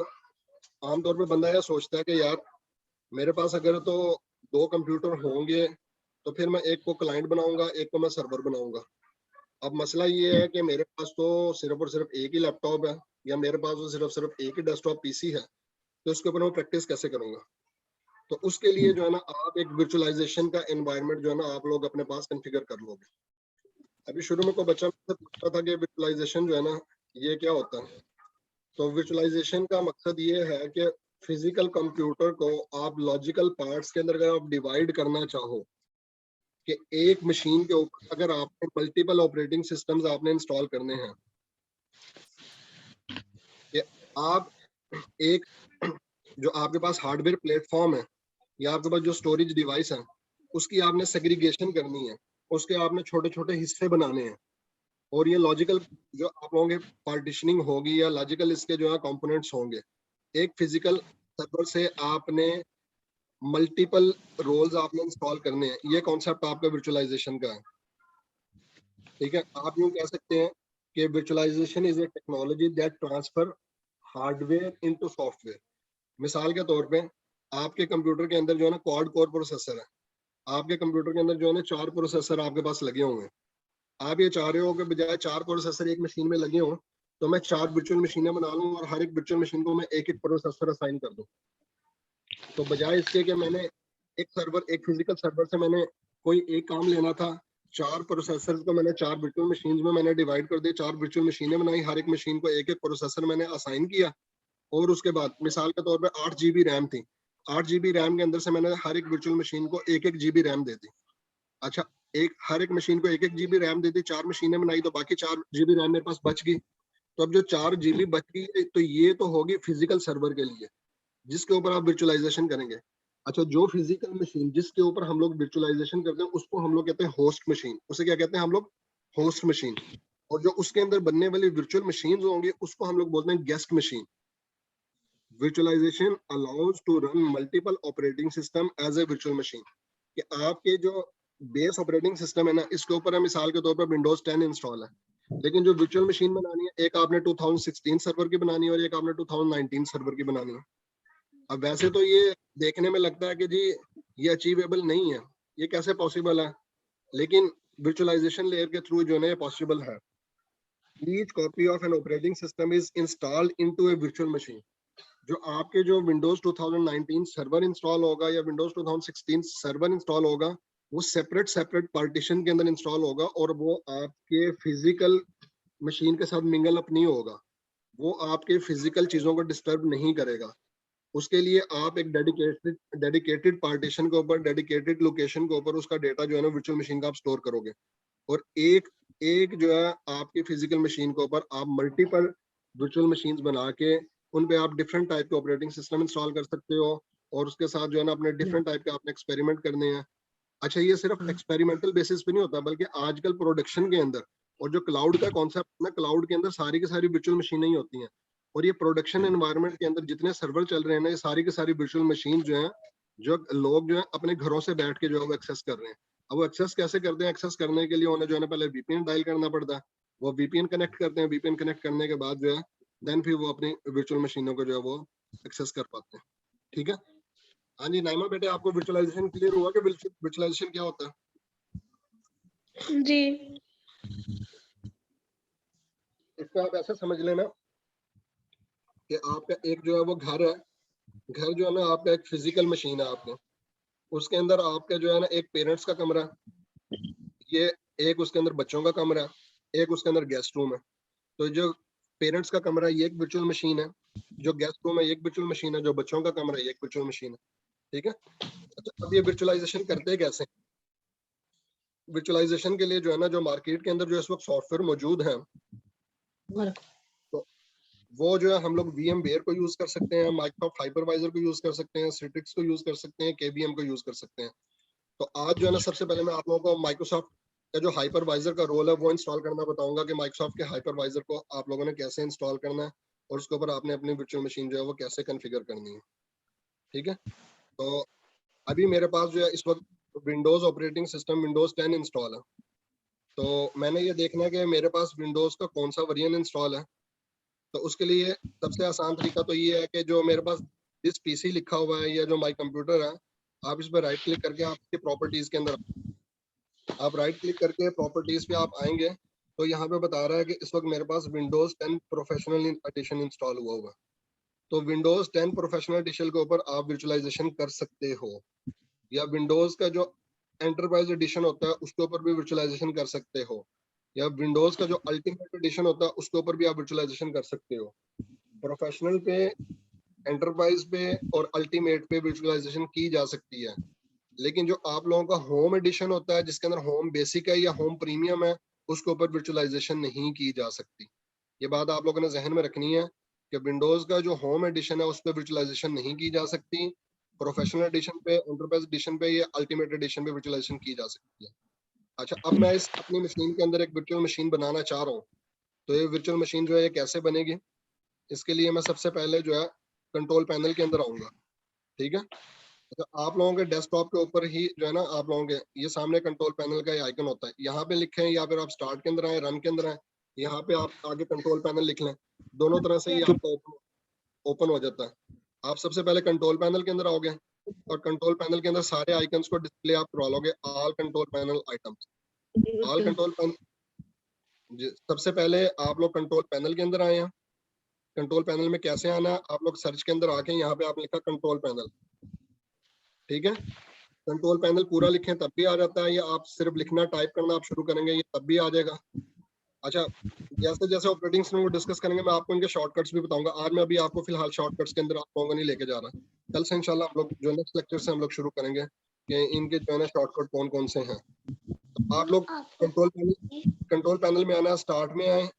आमतौर पर बंदा यह सोचता है कि यार मेरे पास अगर तो 2 कंप्यूटर होंगे तो फिर मैं एक को क्लाइंट बनाऊंगा, एक को मैं सर्वर बनाऊंगा। अब मसला ये है कि मेरे पास तो सिर्फ और सिर्फ एक ही लैपटॉप है, या मेरे पास तो सिर्फ सिर्फ एक ही डेस्कटॉप पीसी है, तो उसके ऊपर मैं प्रैक्टिस कैसे करूंगा? तो उसके लिए जो है ना आप एक वर्चुअलाइजेशन का एनवायरनमेंट जो है ना आप लोग अपने पास कॉन्फ़िगर कर लोगे। अभी शुरू में कोई बच्चा मुझसे पूछता था कि वर्चुअलाइजेशन जो है ना ये क्या होता है? तो वर्चुअलाइजेशन का मकसद ये है कि फिजिकल कंप्यूटर को आप लॉजिकल पार्ट्स के अंदर अगर आप डिवाइड करना चाहो, कि एक मशीन के ऊपर अगर आपने मल्टीपल ऑपरेटिंग सिस्टम्स आपने इंस्टॉल करने हैं, कि आप एक जो आपके पास हार्डवेयर प्लेटफॉर्म है या आपके पास जो स्टोरेज डिवाइस है उसकी आपने सेग्रीगेशन करनी है, उसके आपने छोटे छोटे हिस्से बनाने हैं, और ये लॉजिकल जो आप लोगों के पार्टीशनिंग होगी या लॉजिकल इसके जो है कंपोनेंट्स होंगे। एक फिजिकल सर्वर से आपने मल्टीपल रोल्स आपने इंस्टॉल करने हैं, ये कॉन्सेप्ट आपका वर्चुअलाइजेशन का है। ठीक है, आप यूं कह सकते हैं कि virtualisation is a technology that transfer hardware into software. मिसाल के तौर पे आपके कंप्यूटर के अंदर जो है ना क्वाड कोर प्रोसेसर है, आपके कंप्यूटर के अंदर जो है ना 4 प्रोसेसर आपके पास लगे हुए हैं। आप ये चाह रहे हो कि बजाय 4 प्रोसेसर एक मशीन में लगे हों तो मैं 4 वर्चुअल मशीनें बना लूं और हर एक वर्चुअल मशीन को मैं एक एक प्रोसेसर असाइन कर दूं। तो बजाय इसके कि मैंने एक फिजिकल सर्वर से मैंने कोई एक काम लेना था, 4 प्रोसेसर को मैंने 4 वर्चुअल मशीन में मैंने डिवाइड कर दिया, 4 वर्चुअल मशीनें बनाई, हर एक मशीन को एक एक प्रोसेसर मैंने असाइन किया, और उसके बाद मिसाल के तौर पे 8 जीबी रैम थी, 8 जीबी रैम के अंदर से मैंने हर एक वर्चुअल मशीन को एक एक जीबी रैम दे दी। अच्छा, एक हर एक मशीन को एक एक जीबी रैम दे दी, 4 मशीनें बनाई, तो बाकी 4 जीबी रैम मेरे पास बच गई। तो अब जो 4 जीबी बच गई है, तो ये तो होगी फिजिकल सर्वर के लिए जिसके ऊपर आप वर्चुअलाइजेशन करेंगे। अच्छा, जो फिजिकल मशीन जिसके ऊपर हम लोग वर्चुअलाइजेशन करते हैं उसको हम लोग कहते हैं होस्ट मशीन, उसे क्या कहते हैं हम लोग? Host machine. और जो उसके अंदर बनने वाली वर्चुअल मशीन होंगी उसको हम लोग बोलते हैं guest machine. virtualization allows to run multiple operating system as a virtual machine, कि आपके जो बेस ऑपरेटिंग सिस्टम है ना इसके ऊपर है मिसाल के तौर पर विंडोज 10 इंस्टॉल है, लेकिन जो वर्चुअल मशीन बनानी है एक आपने 2016 सर्वर की बनानी है और एक आपने 2019 सर्वर की बनानी है। अब वैसे तो ये देखने में लगता है कि जी ये अचीवेबल नहीं है, ये कैसे पॉसिबल है, लेकिन virtualization लेयर के थ्रू जो है ना ये पॉसिबल है। Each copy of an operating system is installed into a virtual machine. जो आपके जो Windows 2019 सर्वर इंस्टॉल होगा या Windows 2016 सर्वर इंस्टॉल होगा, वो सेपरेट पार्टीशन के अंदर इंस्टॉल होगा और वो आपके फिजिकल मशीन के साथ मिंगल अप नहीं होगा, वो आपके फिजिकल चीजों को डिस्टर्ब नहीं करेगा। उसके लिए आप एक डेडिकेटेड पार्टीशन के ऊपर, डेडिकेटेड लोकेशन के ऊपर उसका डेटा जो है ना वर्चुअल मशीन का आप स्टोर करोगे, और एक एक जो है आपकी फिजिकल मशीन के ऊपर आप मल्टीपल वर्चुअल मशीन्स बना के उन पे आप डिफरेंट टाइप के ऑपरेटिंग सिस्टम इंस्टॉल कर सकते हो, और उसके साथ जो है ना अपने डिफरेंट टाइप के आपने एक्सपेरिमेंट करने हैं। अच्छा, ये सिर्फ एक्सपेरिमेंटल बेसिस पे नहीं होता, बल्कि आजकल प्रोडक्शन के अंदर और जो क्लाउड का कॉन्सेप्ट है ना, क्लाउड के अंदर सारी की सारी वर्चुअल मशीनें ही होती हैं, और ये प्रोडक्शन एनवायरनमेंट के अंदर जितने सर्वर चल रहे हैं ना, ये सारी की सारी वर्चुअल मशीन जो है, जो लोग जो है अपने घरों से बैठ के जो है वो एक्सेस कर रहे हैं। अब वो एक्सेस कैसे करते हैं? एक्सेस करने के लिए उन्हें जो है ना पहले वीपीएन डायल करना पड़ता है, वो वीपीएन कनेक्ट करते हैं, वीपीएन कनेक्ट करने के बाद जो है देन फिर वो अपनी वर्चुअल मशीनों को जो है वो एक्सेस कर पाते हैं। ठीक है, हाँ जी नाइमा बेटे, आपको वर्चुअलाइजेशन क्लियर हुआ कि वर्चुअलाइजेशन क्या होता है? जी। इसको आप ऐसे समझ लेना कि आपका एक जो है वो घर है, घर जो है ना आपका एक फिजिकल मशीन है आपके, उसके अंदर आपका जो है ना एक पेरेंट्स का कमरा, ये एक उसके अंदर बच्चों का कमरा, एक उसके अंदर गेस्ट रूम है। तो जो पेरेंट्स का कमरा ये एक वर्चुअल मशीन है, जो गेस्ट रूम है ये एक वर्चुअल मशीन है, जो बच्चों का कमरा ये एक वर्चुअल मशीन है। ठीक है, अच्छा अब ये वर्चुअलाइजेशन करते कैसे? वर्चुअलाइजेशन के लिए जो है ना, जो मार्केट के अंदर जो इस वक्त सॉफ्टवेयर मौजूद है, तो वो जो है हम लोग VMware को यूज कर सकते हैं, माइक्रोसॉफ्ट हाइपरवाइजर को यूज कर सकते हैं, सिट्रिक्स को यूज कर सकते हैं, KVM को यूज कर सकते हैं। तो आज जो है ना सबसे पहले मैं आप लोगों को माइक्रोसॉफ्ट का जो हाइपरवाइजर का रोल है वो इंस्टॉल करना बताऊंगा कि माइक्रोसॉफ्ट के हाइपरवाइजर को आप लोगों ने कैसे इंस्टॉल करना है और उसके ऊपर आपने अपनी वर्चुअल मशीन जो है वो कैसे कॉन्फ़िगर करनी है। ठीक है, तो अभी मेरे पास जो है इस वक्त Windows operating system Windows 10 install है। तो मैंने ये देखना है कि मेरे पास विंडोज का कौन सा वेरिएंट इंस्टॉल है। तो उसके लिए सबसे आसान तरीका तो ये है कि जो मेरे पास दिस पीसी लिखा हुआ है या जो माई कंप्यूटर है, आप इस पर राइट क्लिक करके आपके प्रॉपर्टीज के अंदर आप राइट क्लिक करके प्रॉपर्टीज पे आप आएंगे, तो यहाँ पे बता रहा है कि इस वक्त मेरे पास विंडोज 10 प्रोफेशनल एडिशन इंस्टॉल हुआ हुआ। तो विंडोज 10 प्रोफेशनल एडिशन के ऊपर आप वर्चुअलाइजेशन कर सकते हो, या विंडोज का जो एंटरप्राइज एडिशन होता है उसके ऊपर भी वर्चुअलाइजेशन कर सकते हो, या विंडोज का जो अल्टीमेट एडिशन होता है उसके ऊपर भी आप वर्चुअलाइजेशन कर सकते हो। प्रोफेशनल पे, एंटरप्राइज पे और अल्टीमेट पे वर्चुअलाइजेशन की जा सकती है, लेकिन जो आप लोगों का होम एडिशन होता है जिसके अंदर होम बेसिक है या होम प्रीमियम है, उसके ऊपर वर्चुअलाइजेशन नहीं की जा सकती। ये बात आप लोगों ने जहन में रखनी है कि विंडोज का जो होम एडिशन है उस पर वर्चुअलाइजेशन नहीं की जा सकती, प्रोफेशनल एडिशन पे, एंटरप्राइज एडिशन पे या अल्टीमेट एडिशन पे वर्चुअलाइजेशन की जा सकती है। अच्छा, अब मैं इस अपनी मशीन के अंदर एक वर्चुअल मशीन बनाना चाह रहा हूँ, तो ये वर्चुअल मशीन जो है ये कैसे बनेगी? इसके लिए मैं सबसे पहले जो है कंट्रोल पैनल के अंदर आऊंगा। ठीक है, तो आप लोगों के डेस्कटॉप के ऊपर ही जो है ना, आप लोगों के ये सामने कंट्रोल पैनल का आइकन होता है, यहाँ पे लिखें या फिर आप स्टार्ट के अंदर आए, रन के अंदर आए, यहाँ पे आप आगे कंट्रोल पैनल लिख लें, दोनों तरह से ये आपका ओपन हो जाता है। आप सबसे पहले कंट्रोल पैनल के अंदर आओगे और कंट्रोल पैनल के अंदर सारे आइकन्स को डिस्प्ले आप करवा लोगे, all control panel items, all control panel. सबसे पहले आप लोग कंट्रोल पैनल के अंदर आए हैं। कंट्रोल पैनल में कैसे आना है? आप लोग सर्च के अंदर आके यहाँ पे आप लिखा कंट्रोल पैनल। ठीक है, कंट्रोल पैनल पूरा लिखें तब भी आ जाता है, या आप सिर्फ लिखना टाइप करना आप शुरू करेंगे ये तब भी आ जाएगा। अच्छा, जैसे जैसे ऑपरेटिंग सिस्टम को डिस्कस करेंगे मैं आपको इनके शॉर्टकट्स भी बताऊंगा। आज मैं अभी आपको फिलहाल शॉर्टकट्स के अंदर आप लोगों को नहीं लेके जा रहा, कल से इंशाल्लाह हम लोग जो नेक्स्ट लेक्चर से हम लोग शुरू करेंगे कि इनके जो है ना शॉर्टकट कौन कौन से हैं। तो आप लोग कंट्रोल पैनल में आना, स्टार्ट में आए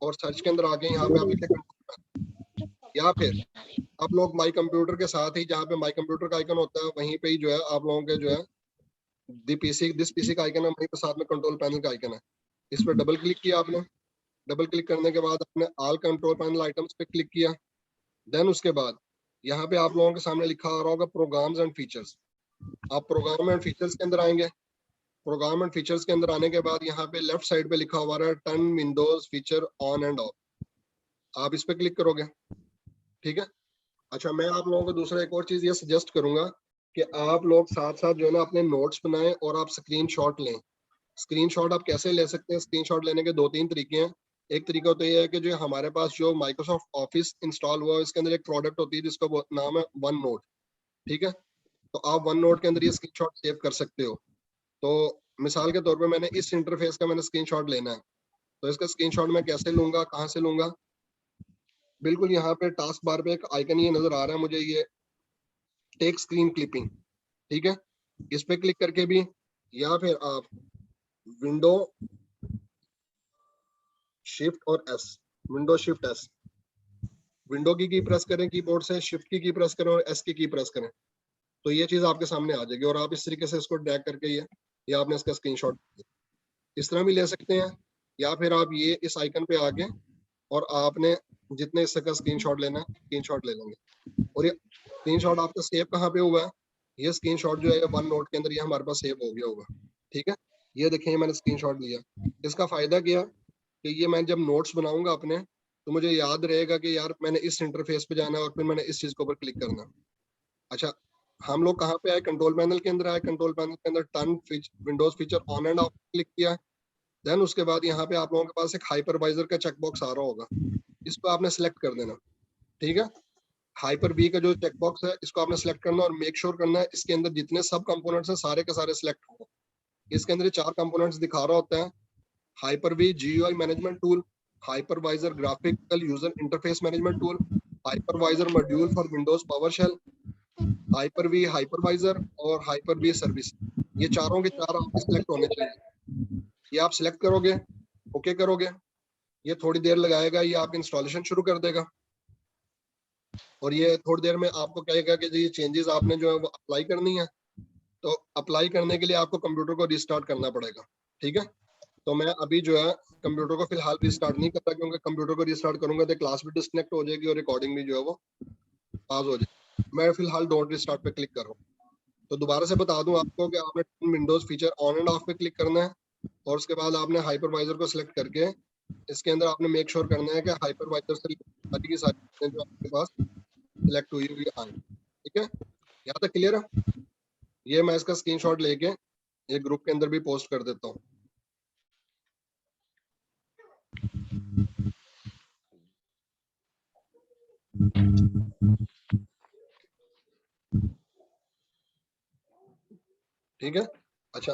और सर्च के अंदर आके यहाँ पे आप लिखे कंट्रोल पैनल, या फिर आप लोग माई कंप्यूटर के साथ ही जहाँ पे माई कंप्यूटर का आइकन होता है वहीं पे ही जो है आप लोगों के जो है दिस पीसी का आइकन है, वहीं पे साथ में कंट्रोल पैनल का आइकन है, इस पर डबल क्लिक किया आपने। डबल क्लिक करने के बाद आपने ऑल कंट्रोल पैनल आइटम्स पे क्लिक किया। देन उसके बाद यहाँ पे आप लोगों के सामने लिखा आ रहा होगा प्रोग्राम्स एंड फीचर्स। आप प्रोग्राम एंड फीचर्स के अंदर आएंगे। प्रोग्राम एंड फीचर्स के अंदर आने के बाद यहाँ पे लेफ्ट साइड पे लिखा हुआ है turn Windows feature on end of, आप इस पे क्लिक करोगे। ठीक है, अच्छा मैं आप लोगों को दूसरा एक और चीज ये सजेस्ट करूंगा कि आप लोग साथ साथ जो है ना अपने नोट्स बनाएं और आप स्क्रीनशॉट लें। स्क्रीनशॉट आप कैसे ले सकते हैं? स्क्रीनशॉट लेने के 2-3 तरीके हैं। एक तरीका तो ये है कि जो हमारे पास जो माइक्रोसॉफ्ट ऑफिस इंस्टॉल हुआ है इसके अंदर एक प्रोडक्ट होती है जिसका नाम है वन नोट, ठीक है। तो आप वन नोट के अंदर ये स्क्रीनशॉट सेव कर सकते हो। तो मिसाल के तौर पे मैंने इस इंटरफेस का मैंने स्क्रीनशॉट लेना है, तो इसका स्क्रीनशॉट मैं कैसे लूंगा, कहाँ से लूंगा? बिल्कुल यहाँ पे टास्क बार पे एक आइकन ये नजर आ रहा है मुझे, ये टेक स्क्रीन क्लिपिंग, ठीक है। इस पे क्लिक करके भी, या फिर आप विंडो शिफ्ट और S, window shift S, window की प्रेस करें कीबोर्ड से, शिफ्ट की प्रेस करें और एस की प्रेस करें, तो ये चीज आपके सामने आ जाएगी और आप इस तरीके से इसको ड्रैग करके ये आपने इसका स्क्रीनशॉट इस तरह भी ले सकते हैं। या फिर आप ये इस आइकन पे आके और आपने जितने हिस्से का स्क्रीनशॉट लेना है स्क्रीनशॉट ले लेंगे। और ये स्क्रीनशॉट आपका सेव कहाँ पे हुआ है? ये स्क्रीनशॉट जो है वन नोट के अंदर ये हमारे पास सेव हो गया होगा, ठीक है। ये देखें मैंने स्क्रीनशॉट लिया। इसका फायदा क्या कि ये मैं जब नोट्स बनाऊंगा अपने, तो मुझे याद रहेगा कि यार मैंने इस इंटरफेस पे जाना है और फिर मैंने इस चीज के ऊपर क्लिक करना है। अच्छा, हम लोग कहाँ पे आए? कंट्रोल पैनल के अंदर आए। कंट्रोल पैनल के अंदर turn Windows feature on end of click किया। देन उसके बाद यहाँ पे आप लोगों के पास एक हाइपरवाइजर का चेकबॉक्स आ रहा होगा, इसको आपने सेलेक्ट कर देना, ठीक है। हाइपर वी का जो चेकबॉक्स है इसको आपने सेलेक्ट करना और मेक श्योर करना है इसके अंदर जितने सब कंपोनेंट्स हैं सारे के सारे सिलेक्ट हो। इसके अंदर 4 कंपोनेंट्स दिखा रहा होता है, Hyper V GUI management tool, hypervisor graphical user interface management tool, hypervisor module for Windows PowerShell, Hyper V hypervisor और हाइपर वी सर्विस। ये चारों के चार आपके सिलेक्ट होने चाहिए। ये आप सिलेक्ट करोगे, ओके करोगे, ये थोड़ी देर लगाएगा, ये आपकी इंस्टॉलेशन शुरू कर देगा और ये थोड़ी देर में आपको कहेगा कि ये चेंजेस आपने जो है वो अप्लाई करनी है। तो अप्लाई करने के लिए आपको कंप्यूटर को रिस्टार्ट करना पड़ेगा, ठीक है। तो मैं अभी जो है कंप्यूटर को फिलहाल रिस्टार्ट नहीं करता, क्योंकि कंप्यूटर को रिस्टार्ट करूंगा तो क्लास भी डिस्कनेक्ट हो जाएगी और रिकॉर्डिंग भी जो है वो पास हो जाएगी। मैं फिलहाल डोंट रिस्टार्ट पे क्लिक कर रहा हूँ। तो दोबारा से बता दूं आपको कि आपने Windows feature on end of पे क्लिक करना है और उसके बाद आपने हाइपरवाइजर को सिलेक्ट करके इसके अंदर आपने मेक श्योर करना है कि हाइपरवाइजर से सारी की सारी चीजें जो आपके पास सिलेक्ट हुई हुई आए, ठीक है। यहाँ तक क्लियर है? ये मैं इसका स्क्रीनशॉट लेके ये ग्रुप के अंदर भी पोस्ट कर देता हूँ। ठीक है। अच्छा,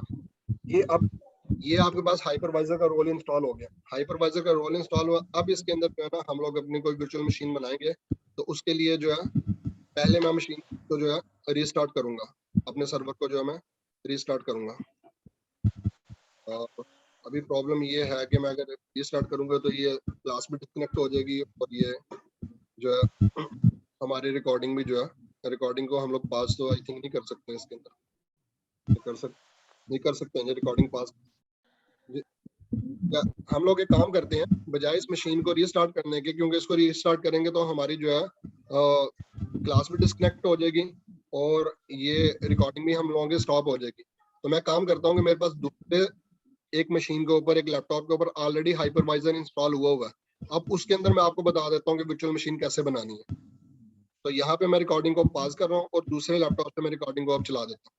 ये आपके पास हाइपरवाइजर का रोल इंस्टॉल हो गया। हाइपरवाइजर का रोल इंस्टॉल हुआ। अब इसके अंदर जो है ना हम लोग अपनी कोई वर्चुअल मशीन बनाएंगे, तो उसके लिए जो है पहले मैं मशीन को जो है रीस्टार्ट करूंगा, अपने सर्वर को जो है मैं रीस्टार्ट करूंगा। और अभी प्रॉब्लम ये है कि मैं अगर रीस्टार्ट करूंगा तो ये क्लास भी डिस्कनेक्ट हो जाएगी और ये जो है हमारी रिकॉर्डिंग भी जो है, रिकॉर्डिंग को हम लोग पास तो आई थिंक नहीं कर सकते इसके अंदर, नहीं कर सकते हैं रिकॉर्डिंग पास। हम लोग एक काम करते हैं, बजाय इस मशीन को रीस्टार्ट करने के, क्योंकि इसको रीस्टार्ट करेंगे तो हमारी जो है क्लास भी डिस्कनेक्ट हो जाएगी और ये रिकॉर्डिंग भी हम लोगों की स्टॉप हो जाएगी। तो मैं काम करता हूँ कि मेरे पास दूसरे एक मशीन के ऊपर, एक लैपटॉप के ऊपर ऑलरेडी हाइपरवाइजर इंस्टॉल हुआ हुआ है। अब उसके अंदर मैं आपको बता देता हूँ कि वर्चुअल मशीन कैसे बनानी है। तो यहाँ पे मैं रिकॉर्डिंग को पॉज कर रहा हूँ और दूसरे लैपटॉप से मैं रिकॉर्डिंग को अब चला देता हूँ।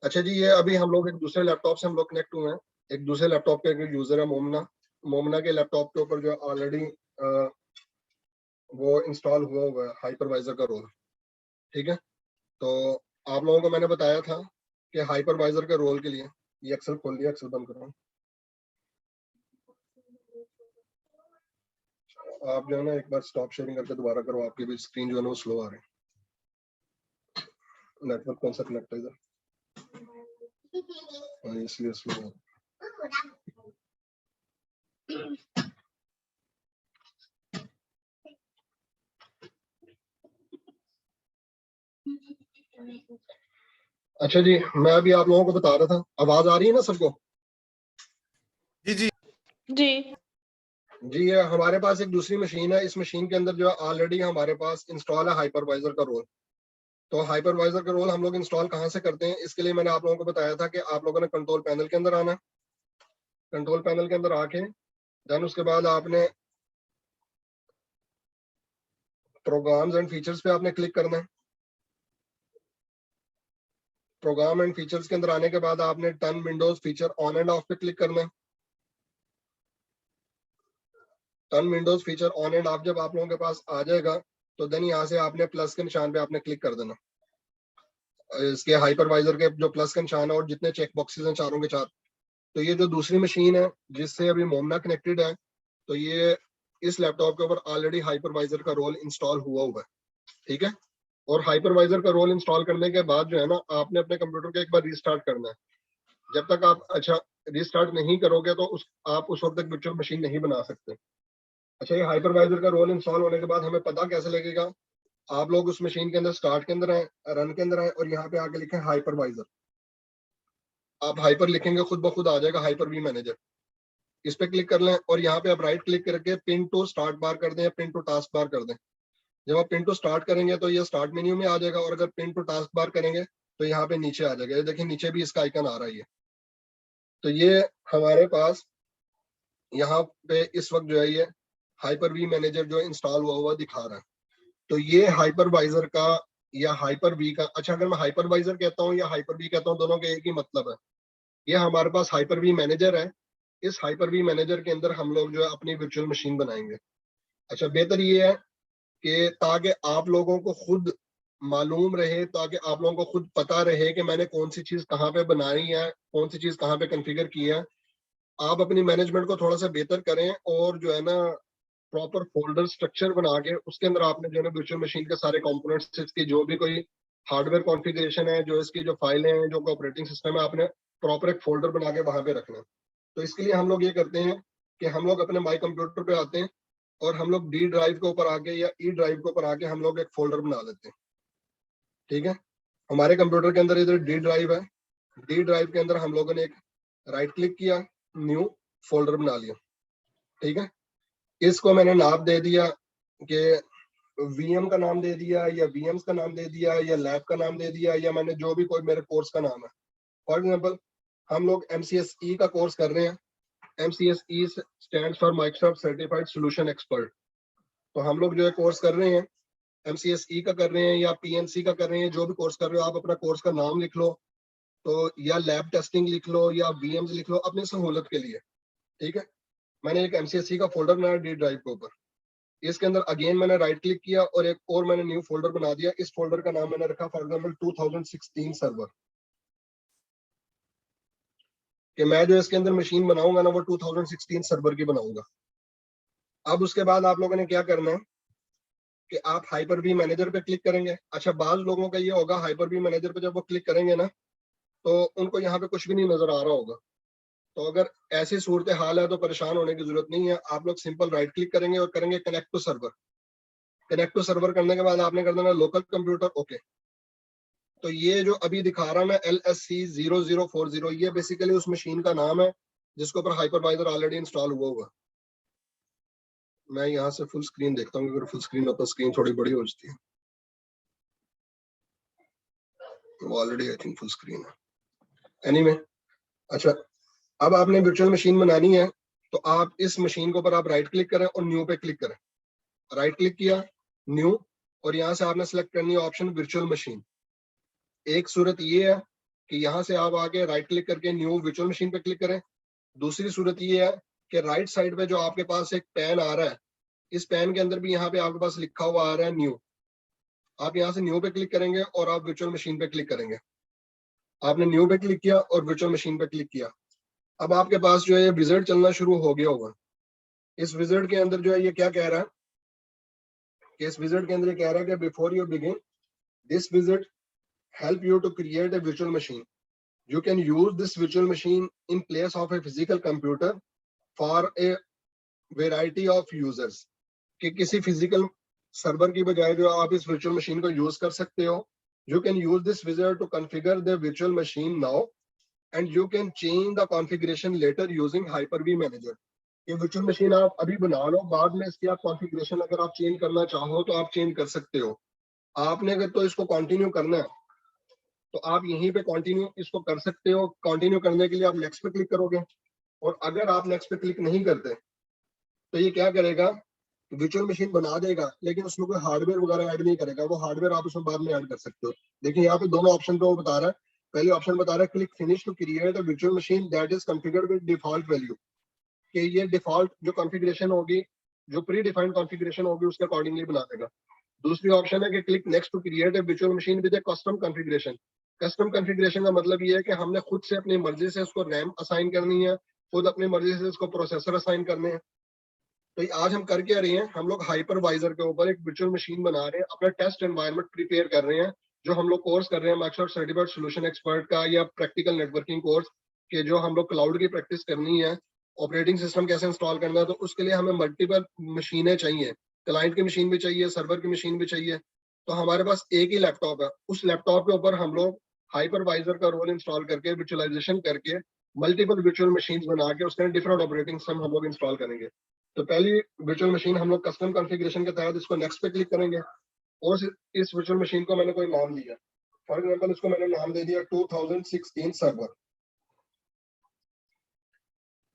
अच्छा जी, ये अभी हम लोग एक दूसरे लैपटॉप से हम लोग कनेक्ट हुए हैं। एक दूसरे लैपटॉप के एक यूजर है मोमना। मोमना के लैपटॉप के ऊपर जो ऑलरेडी वो इंस्टॉल हुआ हुआ है हाइपरवाइजर का रोल, ठीक है। तो आप लोगों को मैंने बताया था कि हाइपरवाइजर के रोल के लिए, ये एक्सेल खोल लिया, एक्सेल बंद करो। आप जो है ना एक बार स्टॉप शेयरिंग करके दोबारा करो, आपकी भी स्क्रीन जो है ना वो स्लो आ रही है। नेटवर्क कौन सा कनेक्ट है इधर? इसलिए स्लो है। अच्छा जी, मैं अभी आप लोगों को बता रहा था, आवाज आ रही है ना सबको? जी जी जी जी, ये हमारे पास एक दूसरी मशीन है। इस मशीन के अंदर जो है ऑलरेडी हमारे पास इंस्टॉल है हाइपरवाइजर का रोल। तो हाइपरवाइजर का रोल हम लोग इंस्टॉल कहाँ से करते हैं? इसके लिए मैंने आप लोगों को बताया था कि आप लोगों ने कंट्रोल पैनल के अंदर आना है। कंट्रोल पैनल के अंदर आके देन उसके बाद आपने प्रोग्राम्स एंड फीचर्स पे आपने क्लिक करना है। प्रोग्राम एंड फीचर्स के अंदर आने के बाद आपने turn Windows feature on end of पे क्लिक करना है। Turn Windows feature on end of जब आप लोगों के पास आ जाएगा तो देन यहाँ से आपने प्लस के निशान पे आपने क्लिक कर देना। इसके हाइपरवाइजर के जो प्लस का निशान है और जितने चेक बॉक्सेस हैं चारों के चार, तो ये जो दूसरी मशीन है जिससे अभी मोमना कनेक्टेड है, तो ये इस लैपटॉप के ऊपर ऑलरेडी हाइपरवाइजर का रोल इंस्टॉल हुआ है, ठीक है। और हाइपरवाइजर का रोल इंस्टॉल करने के बाद जो है ना, आपने अपने कंप्यूटर को एक बार रीस्टार्ट करना है। जब तक आप रीस्टार्ट नहीं करोगे तो आप उस वक्त तक वर्चुअल मशीन नहीं बना सकते। अच्छा, ये हाइपरवाइजर का रोल इंस्टॉल होने के बाद हमें पता कैसे लगेगा? आप लोग उस मशीन के अंदर स्टार्ट के अंदर आए, रन के अंदर आए और यहाँ पे आके लिखे हाइपरवाइजर। आप हाइपर लिखेंगे खुद ब खुद आ जाएगा हाइपर वी मैनेजर। इस पे क्लिक कर लें और यहाँ पे आप राइट क्लिक करके पिन टू स्टार्ट बार कर दें या पिन टू टास्क बार कर दें। जब आप पिन टू स्टार्ट करेंगे तो ये स्टार्ट मेन्यू में आ जाएगा, और अगर पिन टू टास्क बार करेंगे तो यहाँ पे नीचे आ जाएगा। ये देखिए नीचे भी इसका आइकन आ रहा है। तो ये हमारे पास यहाँ पे इस वक्त जो है ये हाइपर वी मैनेजर जो इंस्टॉल हुआ दिखा रहा है। तो ये हाइपरवाइजर का या हाइपर वी का, अच्छा अगर मैं हाइपरवाइजर कहता हूँ या हाइपर वी कहता हूँ, दोनों के एक ही मतलब है। ये हमारे पास हाइपर वी मैनेजर है। इस हाइपर वी मैनेजर के अंदर हम लोग जो है अपनी वर्चुअल मशीन बनाएंगे। अच्छा, बेहतर ये है कि ताकि आप लोगों को खुद मालूम रहे, ताकि आप लोगों को खुद पता रहे कि मैंने कौन सी चीज कहाँ पे बनाई है, कौन सी चीज कहाँ पे कॉन्फ़िगर की है। आप अपनी मैनेजमेंट को थोड़ा सा बेहतर करें और जो है ना प्रॉपर फोल्डर स्ट्रक्चर बना के उसके अंदर आपने जो है वर्चुअल मशीन के सारे कंपोनेंट्स, इसकी जो भी कोई हार्डवेयर कॉन्फ़िगरेशन है, जो इसकी जो फाइलें हैं, जो ऑपरेटिंग सिस्टम है, आपने प्रॉपर एक फोल्डर बना के वहां पे रखना है। तो इसके लिए हम लोग ये करते हैं कि हम लोग अपने माई कंप्यूटर पे आते हैं और हम लोग डी ड्राइव के ऊपर आके या ई ड्राइव के ऊपर आके हम लोग एक फोल्डर बना लेते हैं, ठीक है। हमारे कंप्यूटर के अंदर इधर डी ड्राइव है। डी ड्राइव के अंदर हम लोगों ने एक राइट क्लिक किया, न्यू फोल्डर बना लिया, ठीक है। इसको मैंने नाम दे दिया कि वीएम का नाम दे दिया या वीएम्स का नाम दे दिया या लैब का नाम दे दिया, या मैंने जो भी कोई मेरे कोर्स का नाम है। फॉर एग्जांपल हम लोग MCSE का कोर्स कर रहे हैं। MCSE stands for Microsoft certified solution expert. तो हम लोग जो है कोर्स कर रहे हैं, MCSE का कर रहे हैं या PNC का कर रहे हैं, जो भी कोर्स कर रहे हो आप अपना कोर्स का नाम लिख लो, तो या लैब टेस्टिंग लिख लो या VMs लिख लो अपनी सहूलत के लिए, ठीक है। मैंने एक MCSE का फोल्डर बनाया डी ड्राइव के ऊपर। इसके अंदर अगेन मैंने राइट क्लिक किया और एक और मैंने न्यू फोल्डर बना दिया। इस फोल्डर का नाम मैंने रखा फॉर एग्जांपल 2016 सर्वर, कि मैं जो इसके अंदर मशीन बनाऊंगा ना वो 2016 सर्वर की बनाऊंगा। अब उसके बाद आप लोगों ने क्या करना है कि आप हाइपर वी मैनेजर पे क्लिक करेंगे। अच्छा, बाज लोगों का ये होगा हाइपर वी मैनेजर पे जब वो क्लिक करेंगे ना तो उनको यहाँ पे कुछ भी नहीं नजर आ रहा होगा। तो अगर ऐसी सूरत हाल है तो परेशान होने की जरूरत नहीं है। आप लोग सिंपल राइट क्लिक करेंगे और करेंगे connect to server. Connect to server करने के बाद आपने कर देना लोकल कंप्यूटर, ओके। तो ये जो अभी दिखा रहा है ना LSC0040, ये बेसिकली उस मशीन का नाम है जिसके ऊपर हाइपरवाइजर ऑलरेडी इंस्टॉल हुआ। मैं यहाँ से फुल स्क्रीन देखता हूँ, अगर फुल स्क्रीन होता स्क्रीन थोड़ी बड़ी हो जाती है। वो already I think full screen है। एनीवे, अच्छा अब आपने वर्चुअल मशीन बनानी है तो आप इस मशीन के ऊपर आप राइट क्लिक करें और न्यू पे क्लिक करें। राइट क्लिक किया, न्यू, और यहाँ से आपने सेलेक्ट करनी है ऑप्शन वर्चुअल मशीन। एक सूरत ये है कि यहाँ से आप आके राइट क्लिक करके न्यू वर्चुअल मशीन पे क्लिक करें। दूसरी सूरत ये है कि राइट साइड पे जो आपके पास एक पेन आ रहा है, इस पेन के अंदर भी यहाँ पे आपके पास लिखा हुआ आ रहा है न्यू। आप यहाँ से न्यू पे क्लिक करेंगे और आप वर्चुअल मशीन पे क्लिक करेंगे। आपने न्यू पे क्लिक किया और वर्चुअल मशीन पे क्लिक किया। अब आपके पास जो है ये विजिट चलना शुरू हो गया होगा। इस विजिट के अंदर जो है ये क्या कह रहा है कि इस विजिट के अंदर ये कह रहा है कि before you begin this visit help you to create a virtual machine. You can use this virtual machine in place of a physical computer for a variety of users. कि किसी physical server की बजाय जो आप इस virtual machine को use कर सकते हो। You can use this wizard to configure the virtual machine now and you can change the configuration later using Hyper-V Manager. ये virtual machine आप अभी बना लो, बाद में इसकी आप configuration अगर आप change करना चाहो तो आप change कर सकते हो। आपने अगर तो इसको continue करना है तो आप यहीं पे कंटिन्यू इसको कर सकते हो। कंटिन्यू करने के लिए आप नेक्स्ट पे क्लिक करोगे, और अगर आप नेक्स्ट पे क्लिक नहीं करते तो ये क्या करेगा वर्चुअल मशीन बना देगा लेकिन उसमें कोई हार्डवेयर वगैरह ऐड नहीं करेगा, वो हार्डवेयर आप उसमें बाद में ऐड कर सकते हो। देखिए यहाँ पे दोनों ऑप्शन पे वो बता रहा है। पहले ऑप्शन बता रहा है click finish to create a virtual machine that is configured with default value, कि ये डिफॉल्ट जो कॉन्फ़िगरेशन होगी, जो प्री डिफाइंड कॉन्फ़िगरेशन होगी उसके अकॉर्डिंगली बना देगा। दूसरी ऑप्शन है कि click next to create a virtual machine with a custom configuration. Custom configuration का मतलब ये है कि हमने खुद से अपनी मर्जी से उसको रैम असाइन करनी है, खुद अपनी मर्जी से उसको प्रोसेसर असाइन करने हैं। तो आज हम कर क्या रहे हैं, हम लोग हाइपरवाइजर के ऊपर एक वर्चुअल मशीन बना रहे हैं, अपना टेस्ट एनवायरनमेंट प्रिपेयर कर रहे हैं। जो हम लोग कोर्स कर रहे हैं माइक्रोसॉफ्ट सर्टिफाइड सॉल्यूशन एक्सपर्ट का या प्रैक्टिकल नेटवर्किंग कोर्स के, जो हम लोग क्लाउड की प्रैक्टिस करनी है, ऑपरेटिंग सिस्टम कैसे इंस्टॉल करना है, तो उसके लिए हमें मल्टीपल मशीनें चाहिए। क्लाइंट की मशीन भी चाहिए, सर्वर की मशीन भी चाहिए। तो हमारे पास एक ही लैपटॉप है, उस लैपटॉप के ऊपर हम लोग हाइपरवाइजर का रोल इंस्टॉल करके वर्चुअलाइजेशन करके मल्टीपल वर्चुअल मशीन बना के उसके डिफरेंट ऑपरेटिंग सिस्टम हम लोग इंस्टॉल करेंगे। तो पहली वर्चुअल मशीन हम लोग कस्टम कॉन्फ़िगरेशन के तहत इसको नेक्स्ट पे क्लिक करेंगे और इस वर्चुअल मशीन को मैंने कोई नाम दिया, फॉर एग्जांपल इसको मैंने नाम दे दिया 2016 सर्वर।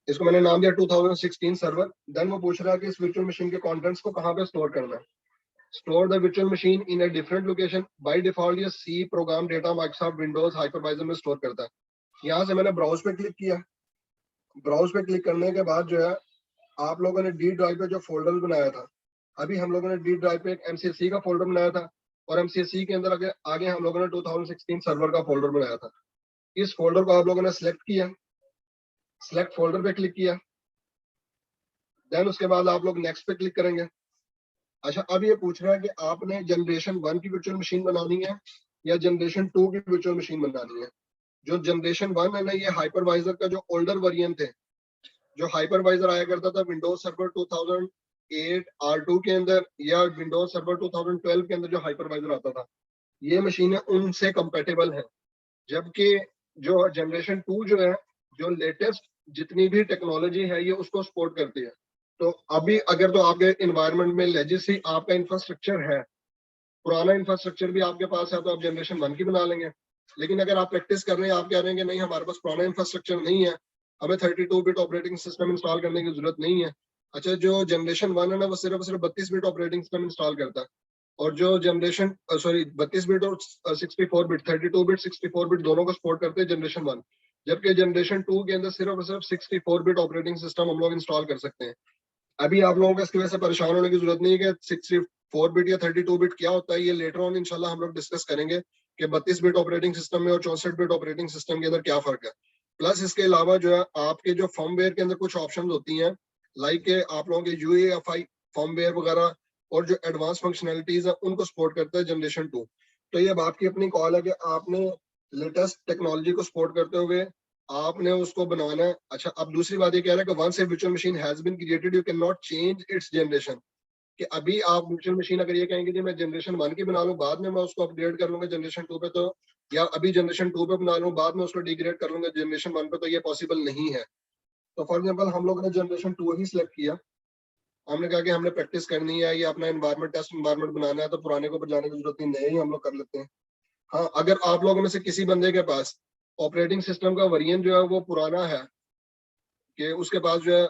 इसको मैंने नाम दिया 2016 सर्वर। देन वो पूछ रहा है कि इस वर्चुअल मशीन के कंटेंट्स को कहाँ पे स्टोर करना है। Store the virtual machine in a different location. By default ये C program data Microsoft Windows hypervisor में स्टोर करता है। यहाँ से मैंने ब्राउज पे क्लिक किया। ब्राउज पे क्लिक करने के बाद जो है आप लोगों ने डी ड्राइव पे जो फोल्डर बनाया था, अभी हम लोगों ने डी ड्राइव पे एक एमसीसी का फोल्डर बनाया था और एमसीसी के अंदर आगे हम लोगों ने 2016 सर्वर का फोल्डर बनाया था। इस फोल्डर को आप लोगों ने सिलेक्ट किया, सिलेक्ट फोल्डर पे क्लिक किया। देन उसके बाद आप लोग नेक्स्ट पे क्लिक करेंगे। अच्छा, अब ये पूछ रहा है कि आपने जनरेशन 1 की वर्चुअल मशीन बनानी है या जनरेशन 2 की वर्चुअल मशीन बनानी है। जो जनरेशन 1 है ना, ये हाइपरवाइजर का जो ओल्डर वेरिएंट थे, जो हाइपरवाइजर आया करता था विंडोज सर्वर 2008 R2 के अंदर या विंडोज सर्वर 2012 के अंदर जो हाइपरवाइजर आता था, ये मशीनें उनसे कंपेटेबल हैं। जबकि जो जनरेशन 2 जो है, जो लेटेस्ट जितनी भी टेक्नोलॉजी है, ये उसको सपोर्ट करती है। तो अभी अगर तो आपके इन्वायरमेंट में लेजेसी आपका इंफ्रास्ट्रक्चर है, पुराना इंफ्रास्ट्रक्चर भी आपके पास है, तो आप जनरेशन 1 की बना लेंगे। लेकिन अगर आप प्रैक्टिस कर रहे हैं, आप कह रहे हैं कि नहीं हमारे पास पुराना इंफ्रास्ट्रक्चर नहीं है, हमें 32 बिट ऑपरेटिंग सिस्टम इंस्टॉल करने की जरूरत नहीं है। अच्छा, जो जनरेशन 1 है ना, वो सिर्फ 32 बिट ऑपरेटिंग सिस्टम इंस्टॉल करता है। और जो जनरेशन 32 बिट और 64 बिट 32 बिट 64 बिट दोनों को सपोर्ट करते हैं जनरेशन 1। जबकि जनरेशन 2 के अंदर सिर्फ और सिर्फ 64 बिट ऑपरेटिंग सिस्टम हम लोग इंस्टॉल कर सकते हैं। अभी आप लोगों को इसकी वजह से परेशान होने की जरूरत नहीं है कि 64 बिट या 32 बिट क्या होता है। ये लेटर ऑन इंशाल्लाह हम लोग डिस्कस करेंगे कि 32 बिट ऑपरेटिंग सिस्टम में और 64 बिट ऑपरेटिंग सिस्टम के अंदर क्या फर्क है। प्लस इसके अलावा जो है आपके जो फर्मवेयर के अंदर कुछ ऑप्शंस होती हैं, लाइक आप लोगों के UEFI फर्मवेयर वगैरह और जो एडवांस फंक्शनैलिटीज है उनको सपोर्ट करता है जनरेशन 2। तो ये अब आपकी अपनी कॉल है कि आपने लेटेस्ट टेक्नोलॉजी को सपोर्ट करते हुए आपने उसको बनवाना है। अच्छा, अब दूसरी बात ये कह रहा है कि once a virtual machine has been created you can not change its generation. कि अभी आप वर्चुअल मशीन अगर ये कहेंगे कि मैं जनरेशन 1 की बना लूं, बाद में मैं उसको अपग्रेड कर लूंगा जनरेशन 2 पे, तो या अभी जनरेशन 2 पे बना लूं बाद में उसको डिग्रेड कर लूंगा जनरेशन 1 पे, तो ये पॉसिबल नहीं है। तो फॉर एग्जांपल हम लोगों ने जनरेशन 2 ही सिलेक्ट किया। हमने कहा कि हमने प्रैक्टिस करनी है, ये अपना एनवायरमेंट टेस्ट एनवायरमेंट बनाना है, तो पुराने को जाने की जरूरत नहीं, नए ही हम लोग कर लेते हैं। हाँ, अगर आप लोगों में से किसी बंदे के पास ऑपरेटिंग सिस्टम का वेरिएंट जो है वो पुराना है, कि उसके पास जो है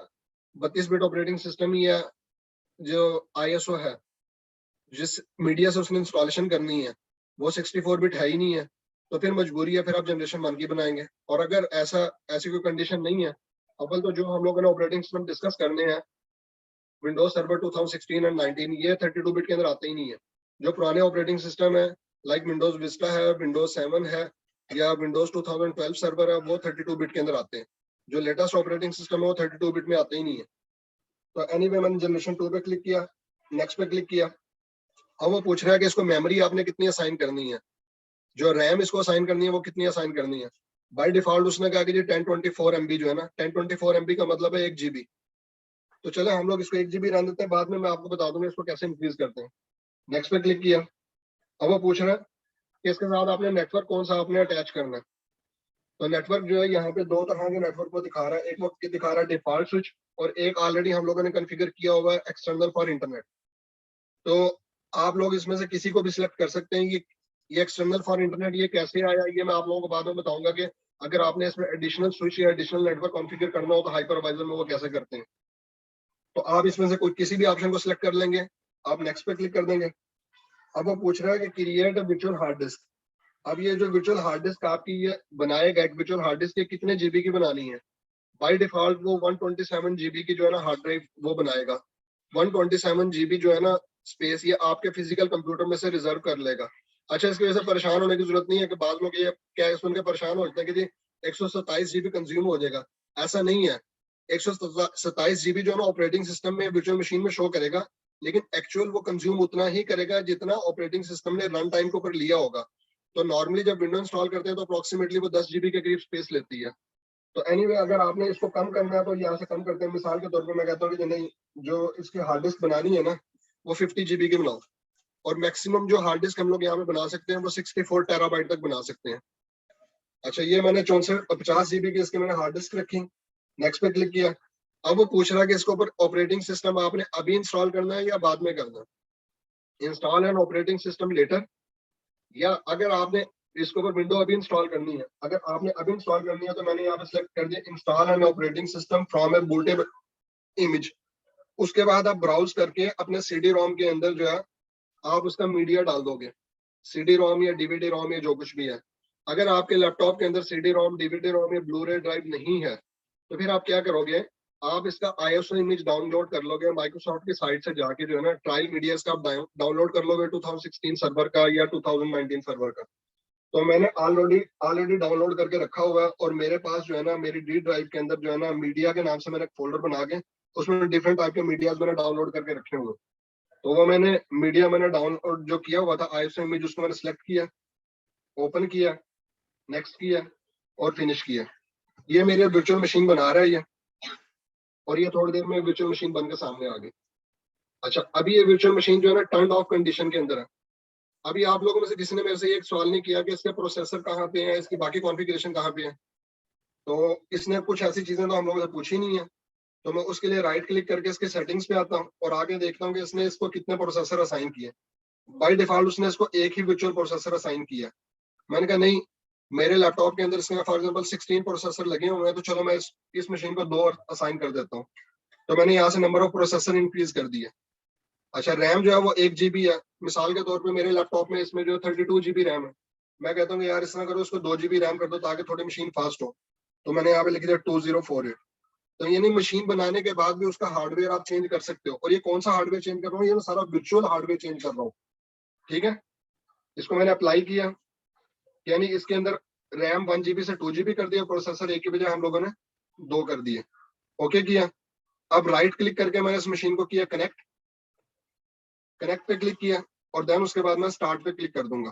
32 बिट ऑपरेटिंग सिस्टम ही है, जो ISO है जिस मीडिया से उसने इंस्टॉलेशन करनी है वो 64 बिट है ही नहीं है, तो फिर मजबूरी है, फिर आप जनरेशन 1 की बनाएंगे। और अगर ऐसी कोई कंडीशन नहीं है, अव्वल तो जो हम लोगों ने ऑपरेटिंग सिस्टम डिस्कस करने हैं विंडोज सर्वर 2016 एंड 19, ये 32 बिट के अंदर आते ही नहीं है। जो पुराने ऑपरेटिंग सिस्टम है लाइक विंडोज विस्टा है, विंडोज 7 है या विंडोज 2012 सर्वर है, वो 32 बिट के अंदर आते हैं। जो लेटेस्ट ऑपरेटिंग सिस्टम है वो 32 बिट में आते ही नहीं है। तो एनीवे मैंने जनरेशन 2 पे क्लिक किया, नेक्स्ट पे क्लिक किया। अब वो पूछ रहा है कि इसको मेमोरी आपने कितनी असाइन करनी है, जो रैम इसको असाइन करनी है वो कितनी असाइन करनी है। बाय डिफॉल्ट उसने कहा कि जी 1024 MB जो है ना, 1024 MB का मतलब है 1 GB। तो चले हम लोग इसको 1 GB रहने देते हैं, बाद में मैं आपको बता दूंगा इसको कैसे इंक्रीज करते हैं। नेक्स्ट पे क्लिक किया। अब वो पूछ रहा है कि इसके साथ आपने नेटवर्क कौन सा आपने अटैच करना है। तो नेटवर्क जो है यहाँ पे दो तरह के नेटवर्क को दिखा रहा है, एक वो दिखा रहा है डिफॉल्ट स्विच और एक ऑलरेडी हम लोगों ने कॉन्फ़िगर किया हुआ है एक्सटर्नल फॉर इंटरनेट। तो आप लोग इसमें से किसी को भी सिलेक्ट कर सकते हैं। ये एक्सटर्नल फॉर इंटरनेट ये कैसे आया, ये मैं आप लोगों को बाद में बताऊंगा कि अगर आपने इसमें एडिशनल स्विच या एडिशनल नेटवर्क कॉन्फ़िगर करना हो तो हाइपरवाइजर में वो कैसे करते हैं। तो आप इसमें से कोई किसी भी ऑप्शन को सिलेक्ट कर लेंगे, आप नेक्स्ट पे क्लिक कर देंगे। अब वो पूछ रहा है कि create a virtual hard disk. अब ये जो वर्चुअल हार्ड डिस्क आपकी ये बनाएगा, एक वर्चुअल हार्ड डिस्क कितने जीबी की बनानी है? बाय डिफॉल्ट वो 127 जीबी की जो है ना हार्ड ड्राइव वो बनाएगा। 127 जीबी जो है ना स्पेस ये आपके फिजिकल कंप्यूटर में से रिजर्व कर लेगा। अच्छा, इसकी वजह से परेशान होने की जरूरत नहीं है कि बाद लोग ये क्या सुन के परेशान हो जाते हैं कि जी 127 जीबी कंज्यूम हो जाएगा। ऐसा नहीं है। 127 जीबी जो है ना ऑपरेटिंग सिस्टम में वर्चुअल मशीन में शो करेगा, लेकिन एक्चुअल वो कंज्यूम उतना ही करेगा जितना ऑपरेटिंग सिस्टम ने रन टाइम के ऊपर लिया होगा। तो नॉर्मली जब विंडो इंस्टॉल करते हैं तो अप्रोक्सीमेटली वो 10 जीबी के करीब स्पेस लेती है। तो एनीवे अगर आपने इसको कम करना है तो यहाँ से कम करते हैं। मिसाल के तौर पर मैं कहता हूँ कि नहीं, जो इसकी हार्ड डिस्क बनानी है ना वो 50 जीबी की बनाओ, और मैक्सिमम जो हार्ड डिस्क हम लोग यहाँ पे बना सकते हैं वो 64 टेराबाइट तक बना सकते हैं। अच्छा, ये मैंने 50 जीबी की इसकी मैंने हार्ड डिस्क रखी, नेक्स्ट पे क्लिक किया। अब वो पूछ रहा है कि इसके ऊपर ऑपरेटिंग सिस्टम आपने अभी इंस्टॉल करना है या बाद में करना है। Install an operating system later, या अगर आपने इसके ऊपर विंडो अभी इंस्टॉल करनी है, अगर आपने अभी इंस्टॉल करनी है तो मैंने यहाँ पे सिलेक्ट कर दिया install an operating system from A bootable image. उसके बाद आप ब्राउज करके अपने सीडी रोम के अंदर जो है आप उसका मीडिया डाल दोगे, सीडी रोम या डीवीडी रोम या जो कुछ भी है। अगर आपके लैपटॉप के अंदर सीडी रोम, डीवीडी रोम या ब्लू रे ड्राइव नहीं है तो फिर आप क्या करोगे, आप इसका ISO इमेज डाउनलोड कर लोगे माइक्रोसॉफ्ट की साइट से जाके, जो है ना ट्रायल मीडिया का आप डाउनलोड कर लोगे 2016 सर्वर का या 2019 सर्वर का। तो मैंने ऑलरेडी डाउनलोड करके रखा हुआ है, और मेरे पास जो है ना मेरी डी ड्राइव के अंदर जो है ना मीडिया के नाम से मैंने एक फोल्डर बना के उसमें डिफरेंट टाइप के मीडियाज मैंने डाउनलोड करके रखे हुए। तो वो मैंने मीडिया मैंने डाउनलोड जो किया हुआ था ISO इमेज, उसको मैंने सिलेक्ट किया, ओपन किया, नेक्स्ट किया और फिनिश किया। ये मेरी वर्चुअल मशीन बना रहा है ये, और ये थोड़ी देर में वर्चुअल मशीन बनकर सामने आ गई। अच्छा, अभी ये वर्चुअल मशीन जो है ना टर्न ऑफ कंडीशन के अंदर है। अभी आप लोगों में से किसी ने मेरे से ये एक सवाल नहीं किया कि इसके प्रोसेसर कहाँ पे है, इसकी बाकी कॉन्फ़िगरेशन कहाँ पे है। तो इसने कुछ ऐसी चीजें तो हम लोगों से पूछी नहीं है। तो मैं उसके लिए राइट क्लिक करके इसके सेटिंग्स पे आता हूँ और आगे देखता हूँ कि इसने इसको कितने प्रोसेसर असाइन किए। बाय डिफॉल्ट उसने इसको एक ही वर्चुअल प्रोसेसर असाइन किया। मैंने कहा नहीं, मेरे लैपटॉप के अंदर इसमें फॉर एग्जांपल 16 प्रोसेसर लगे हुए हैं, तो चलो मैं इस मशीन को 2 और असाइन कर देता हूँ। तो मैंने यहाँ से नंबर ऑफ प्रोसेसर इंक्रीज कर दिया। अच्छा, रैम जो है वो 1 GB है। मिसाल के तौर पे मेरे लैपटॉप में इसमें जो 32 GB रैम है, मैं कहता हूँ यार इस तरह करो, उसको 2 GB रैम कर दो ताकि थोड़ी मशीन फास्ट हो। तो मैंने यहाँ पे लिख दिया 2048। तो यानी मशीन बनाने के बाद भी उसका हार्डवेयर आप चेंज कर सकते हो। और ये कौन सा हार्डवेयर चेंज कर रहा हूँ, ये मैं सारा वर्चुअल हार्डवेयर चेंज कर रहा हूँ। ठीक है, इसको मैंने अप्लाई किया, यानी इसके अंदर रैम 1 GB से 2 GB कर दिया, प्रोसेसर एक की बजाय हम लोगों ने 2 कर दिए। ओके किया। अब राइट क्लिक करके मैंने इस मशीन को किया कनेक्ट पे क्लिक किया, और देन उसके बाद मैं स्टार्ट पे क्लिक कर दूंगा।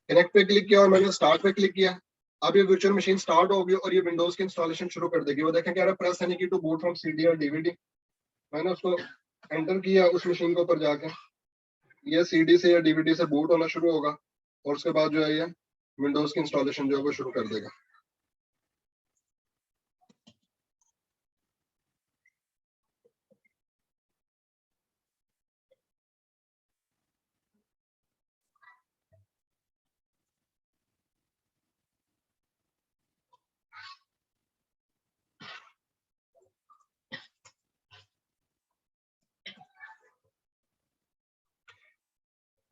कनेक्ट पे क्लिक किया और मैंने स्टार्ट पे क्लिक किया। अब ये वर्चुअल मशीन स्टार्ट होगी और ये विंडोज की इंस्टॉलेशन शुरू कर देगी। वो देखें क्या रहा, प्रेस एनी की टू बूट फ्रॉम CD और DVD। मैंने उसको एंटर किया उस मशीन के ऊपर जाके, ये CD से या DVD से बूट होना शुरू होगा, और उसके बाद जो है ये विंडोज की इंस्टॉलेशन जो है वो शुरू कर देगा।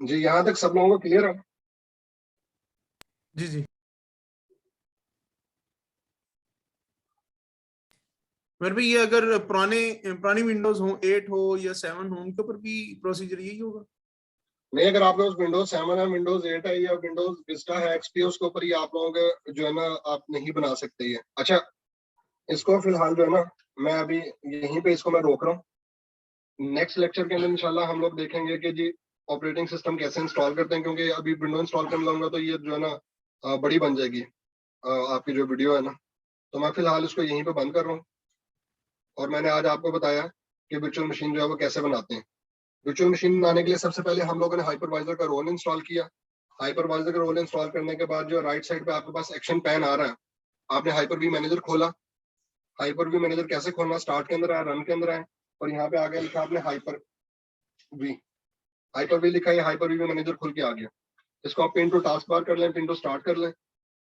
जी, यहाँ तक सब लोगों को क्लियर है? जी जी। मेरे भाई, ये अगर पुरानी विंडोज हो, 8 हो या 7 हो, उनके ऊपर भी प्रोसीजर यही होगा? नहीं, अगर आपके पास विंडोज 7 है, विंडोज 8 है या विंडोज विस्टा है, XP, उसके ऊपर ही आप लोगों के जो है ना आप नहीं बना सकते ये। अच्छा, इसको फिलहाल जो है ना मैं अभी यहीं पे इसको मैं रोक रहा हूँ। नेक्स्ट लेक्चर के अंदर इंशाल्लाह हम लोग देखेंगे कि जी ऑपरेटिंग सिस्टम कैसे इंस्टॉल करते हैं, क्योंकि अभी विंडो इंस्टॉल करने लगूंगा तो ये जो है ना बड़ी बन जाएगी आपकी जो वीडियो है ना। तो मैं फिलहाल इसको यहीं पे बंद कर रहा हूँ, और मैंने आज आपको बताया कि वर्चुअल मशीन जो है वो कैसे बनाते हैं। वर्चुअल मशीन बनाने के लिए सबसे पहले हम लोगों ने हाइपरवाइजर का रोल इंस्टॉल किया। हाइपरवाइजर का रोल इंस्टॉल करने के बाद जो राइट साइड पे आपके पास एक्शन पैन आ रहा है, आपने हाइपर वी मैनेजर खोला। हाइपर वी मैनेजर कैसे खोलना, स्टार्ट के अंदर आए, रन के अंदर आए, और यहाँ पे आगे लिखा आपने वी हाइपर वी लिखा है, हाइपर वी मैनेजर खुल के आ गया। इसको आप पिन टू टास्क बार कर लें, पिन टू स्टार्ट कर लें।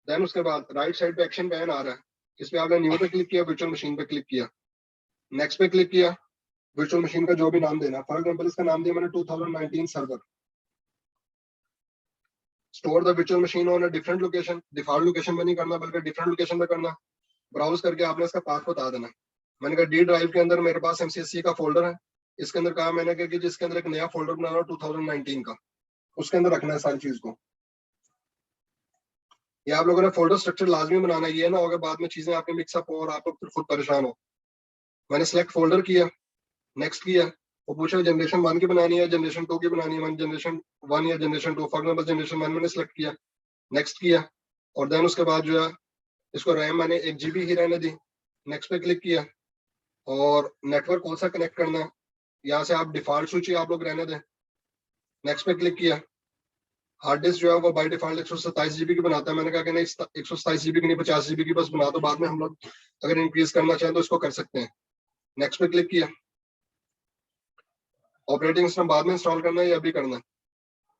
देन उसके बाद राइट साइड पे एक्शन पैन आ रहा है, इस पे आपने न्यू पे क्लिक किया, वर्चुअल मशीन पे क्लिक किया, नेक्स्ट पे क्लिक किया, वर्चुअल मशीन का जो भी नाम देना, फॉर एग्जांपल इसका नाम दिया मैंने 2019 server. Store the virtual machine on a different location, default location में नहीं करना बल्कि डिफरेंट लोकेशन पे करना। ब्राउज करके आपने इसका पाथ बता देना। मैंने कहा डी ड्राइव के अंदर मेरे पास MCSC का फोल्डर है, इसके अंदर कहा मैंने कि जिसके अंदर एक नया फोल्डर बना रहा 2019 का, उसके अंदर रखना है सारी चीज को। ये आप लोगों ने फोल्डर स्ट्रक्चर लाजमी बनाना, ये ना होगा बाद में चीजें आपके मिक्सअप हो और आप फिर खुद परेशान हो। मैंने सिलेक्ट फोल्डर किया, नेक्स्ट किया, वो पूछा जनरेशन 1 की बनानी है, जनरेशन 2 की बनानी है, मैंने जनरेशन 1 या जनरेशन 2, फॉर एग्जांपल जनरेशन 1 मैंने सिलेक्ट किया, नेक्स्ट किया, और देन उसके बाद जो है इसको रैम मैंने 1 GB ही रहने दी, नेक्स्ट पे क्लिक किया, और नेटवर्क कौन सा कनेक्ट करना है, यहाँ से आप डिफॉल्ट सूची आप लोग रहने दें, नेक्स्ट पे क्लिक किया। हार्ड डिस्क जो है वो बाय डिफॉल्ट 127 GB की बनाता है, मैंने कहा कि नहीं 127 GB की नहीं 50 GB की बस बना दो, बाद में हम लोग अगर इंक्रीज करना चाहें तो इसको कर सकते हैं। नेक्स्ट पे क्लिक किया। ऑपरेटिंग सिस्टम बाद में इंस्टॉल करना है या अभी करना है,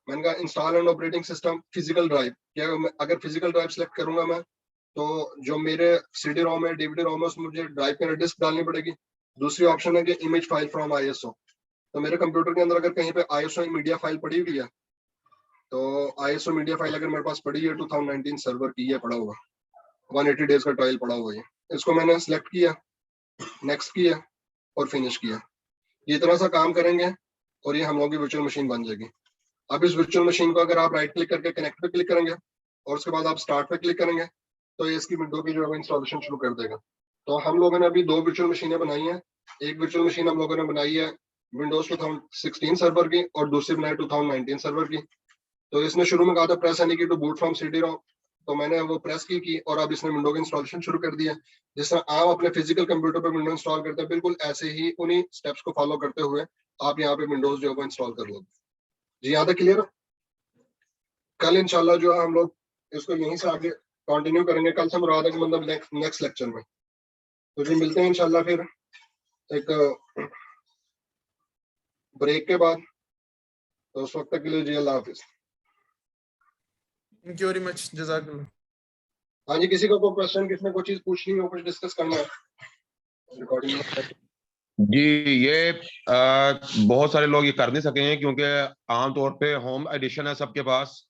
मैंने कहा install and operating system physical drive, क्या अगर फिजिकल ड्राइव सेलेक्ट करूंगा मैं तो जो मेरे CD रोम है, DVD रोम है, उसमें मुझे ड्राइव के अंदर डिस्क डालनी पड़ेगी। दूसरी ऑप्शन है कि इमेज फाइल फ्रॉम ISO, तो मेरे कंप्यूटर के अंदर अगर कहीं पे ISO मीडिया फाइल पड़ी हुई है तो ISO मीडिया फाइल अगर मेरे पास पड़ी है 2019 सर्वर की, ये पड़ा होगा 180 डेज का ट्रायल पड़ा हुआ है, इसको मैंने सेलेक्ट किया, नेक्स्ट किया और फिनिश किया। ये इतना सा काम करेंगे और ये हम लोगों की वर्चुअल मशीन बन जाएगी। अब इस वर्चुअल मशीन को अगर आप राइट क्लिक करके कनेक्ट पे क्लिक करेंगे और उसके बाद आप स्टार्ट पे क्लिक करेंगे तो ये इसकी विंडो की जो है इंस्टॉलेशन शुरू कर देगा। तो हम लोगों ने अभी 2 वर्चुअल मशीनें बनाई हैं। एक वर्चुअल मशीन हम लोगों ने बनाई है विंडोज 2016 सर्वर की और दूसरी बनाई 2019 सर्वर की। तो इसने शुरू में कहा था प्रेस एनी की टू बूट फ्रॉम CD रोम, तो मैंने वो प्रेस की और अब इसने विंडो की इंस्टॉलेशन शुरू कर दिया। जिस तरह आप अपने फिजिकल कंप्यूटर पर विंडो इंस्टॉल करते हैं, बिल्कुल ऐसे ही उन्हीं स्टेप्स को फॉलो करते हुए आप यहाँ पे विंडोज जो है इंस्टॉल कर लोगे। जी यहाँ तक क्लियर? कल इंशाल्लाह जो है हम लोग इसको यहीं से आगे कंटिन्यू करेंगे। कल से मुराद है कि मतलब नेक्स्ट लेक्चर में, तो जी मिलते हैं इंशाल्लाह फिर एक ब्रेक के बाद। तो उस वक्त तक के लिए जी अल्लाह हाफिज। थैंक यू वेरी मच, जज़ाकल्लाह। हाँ जी, किसी को कोई क्वेश्चन, किसी ने कोई चीज पूछनी हो, कुछ डिस्कस करना है रिकॉर्डिंग में? जी ये बहुत सारे लोग ये कर नहीं सके हैं क्योंकि आमतौर पे होम एडिशन है सबके पास,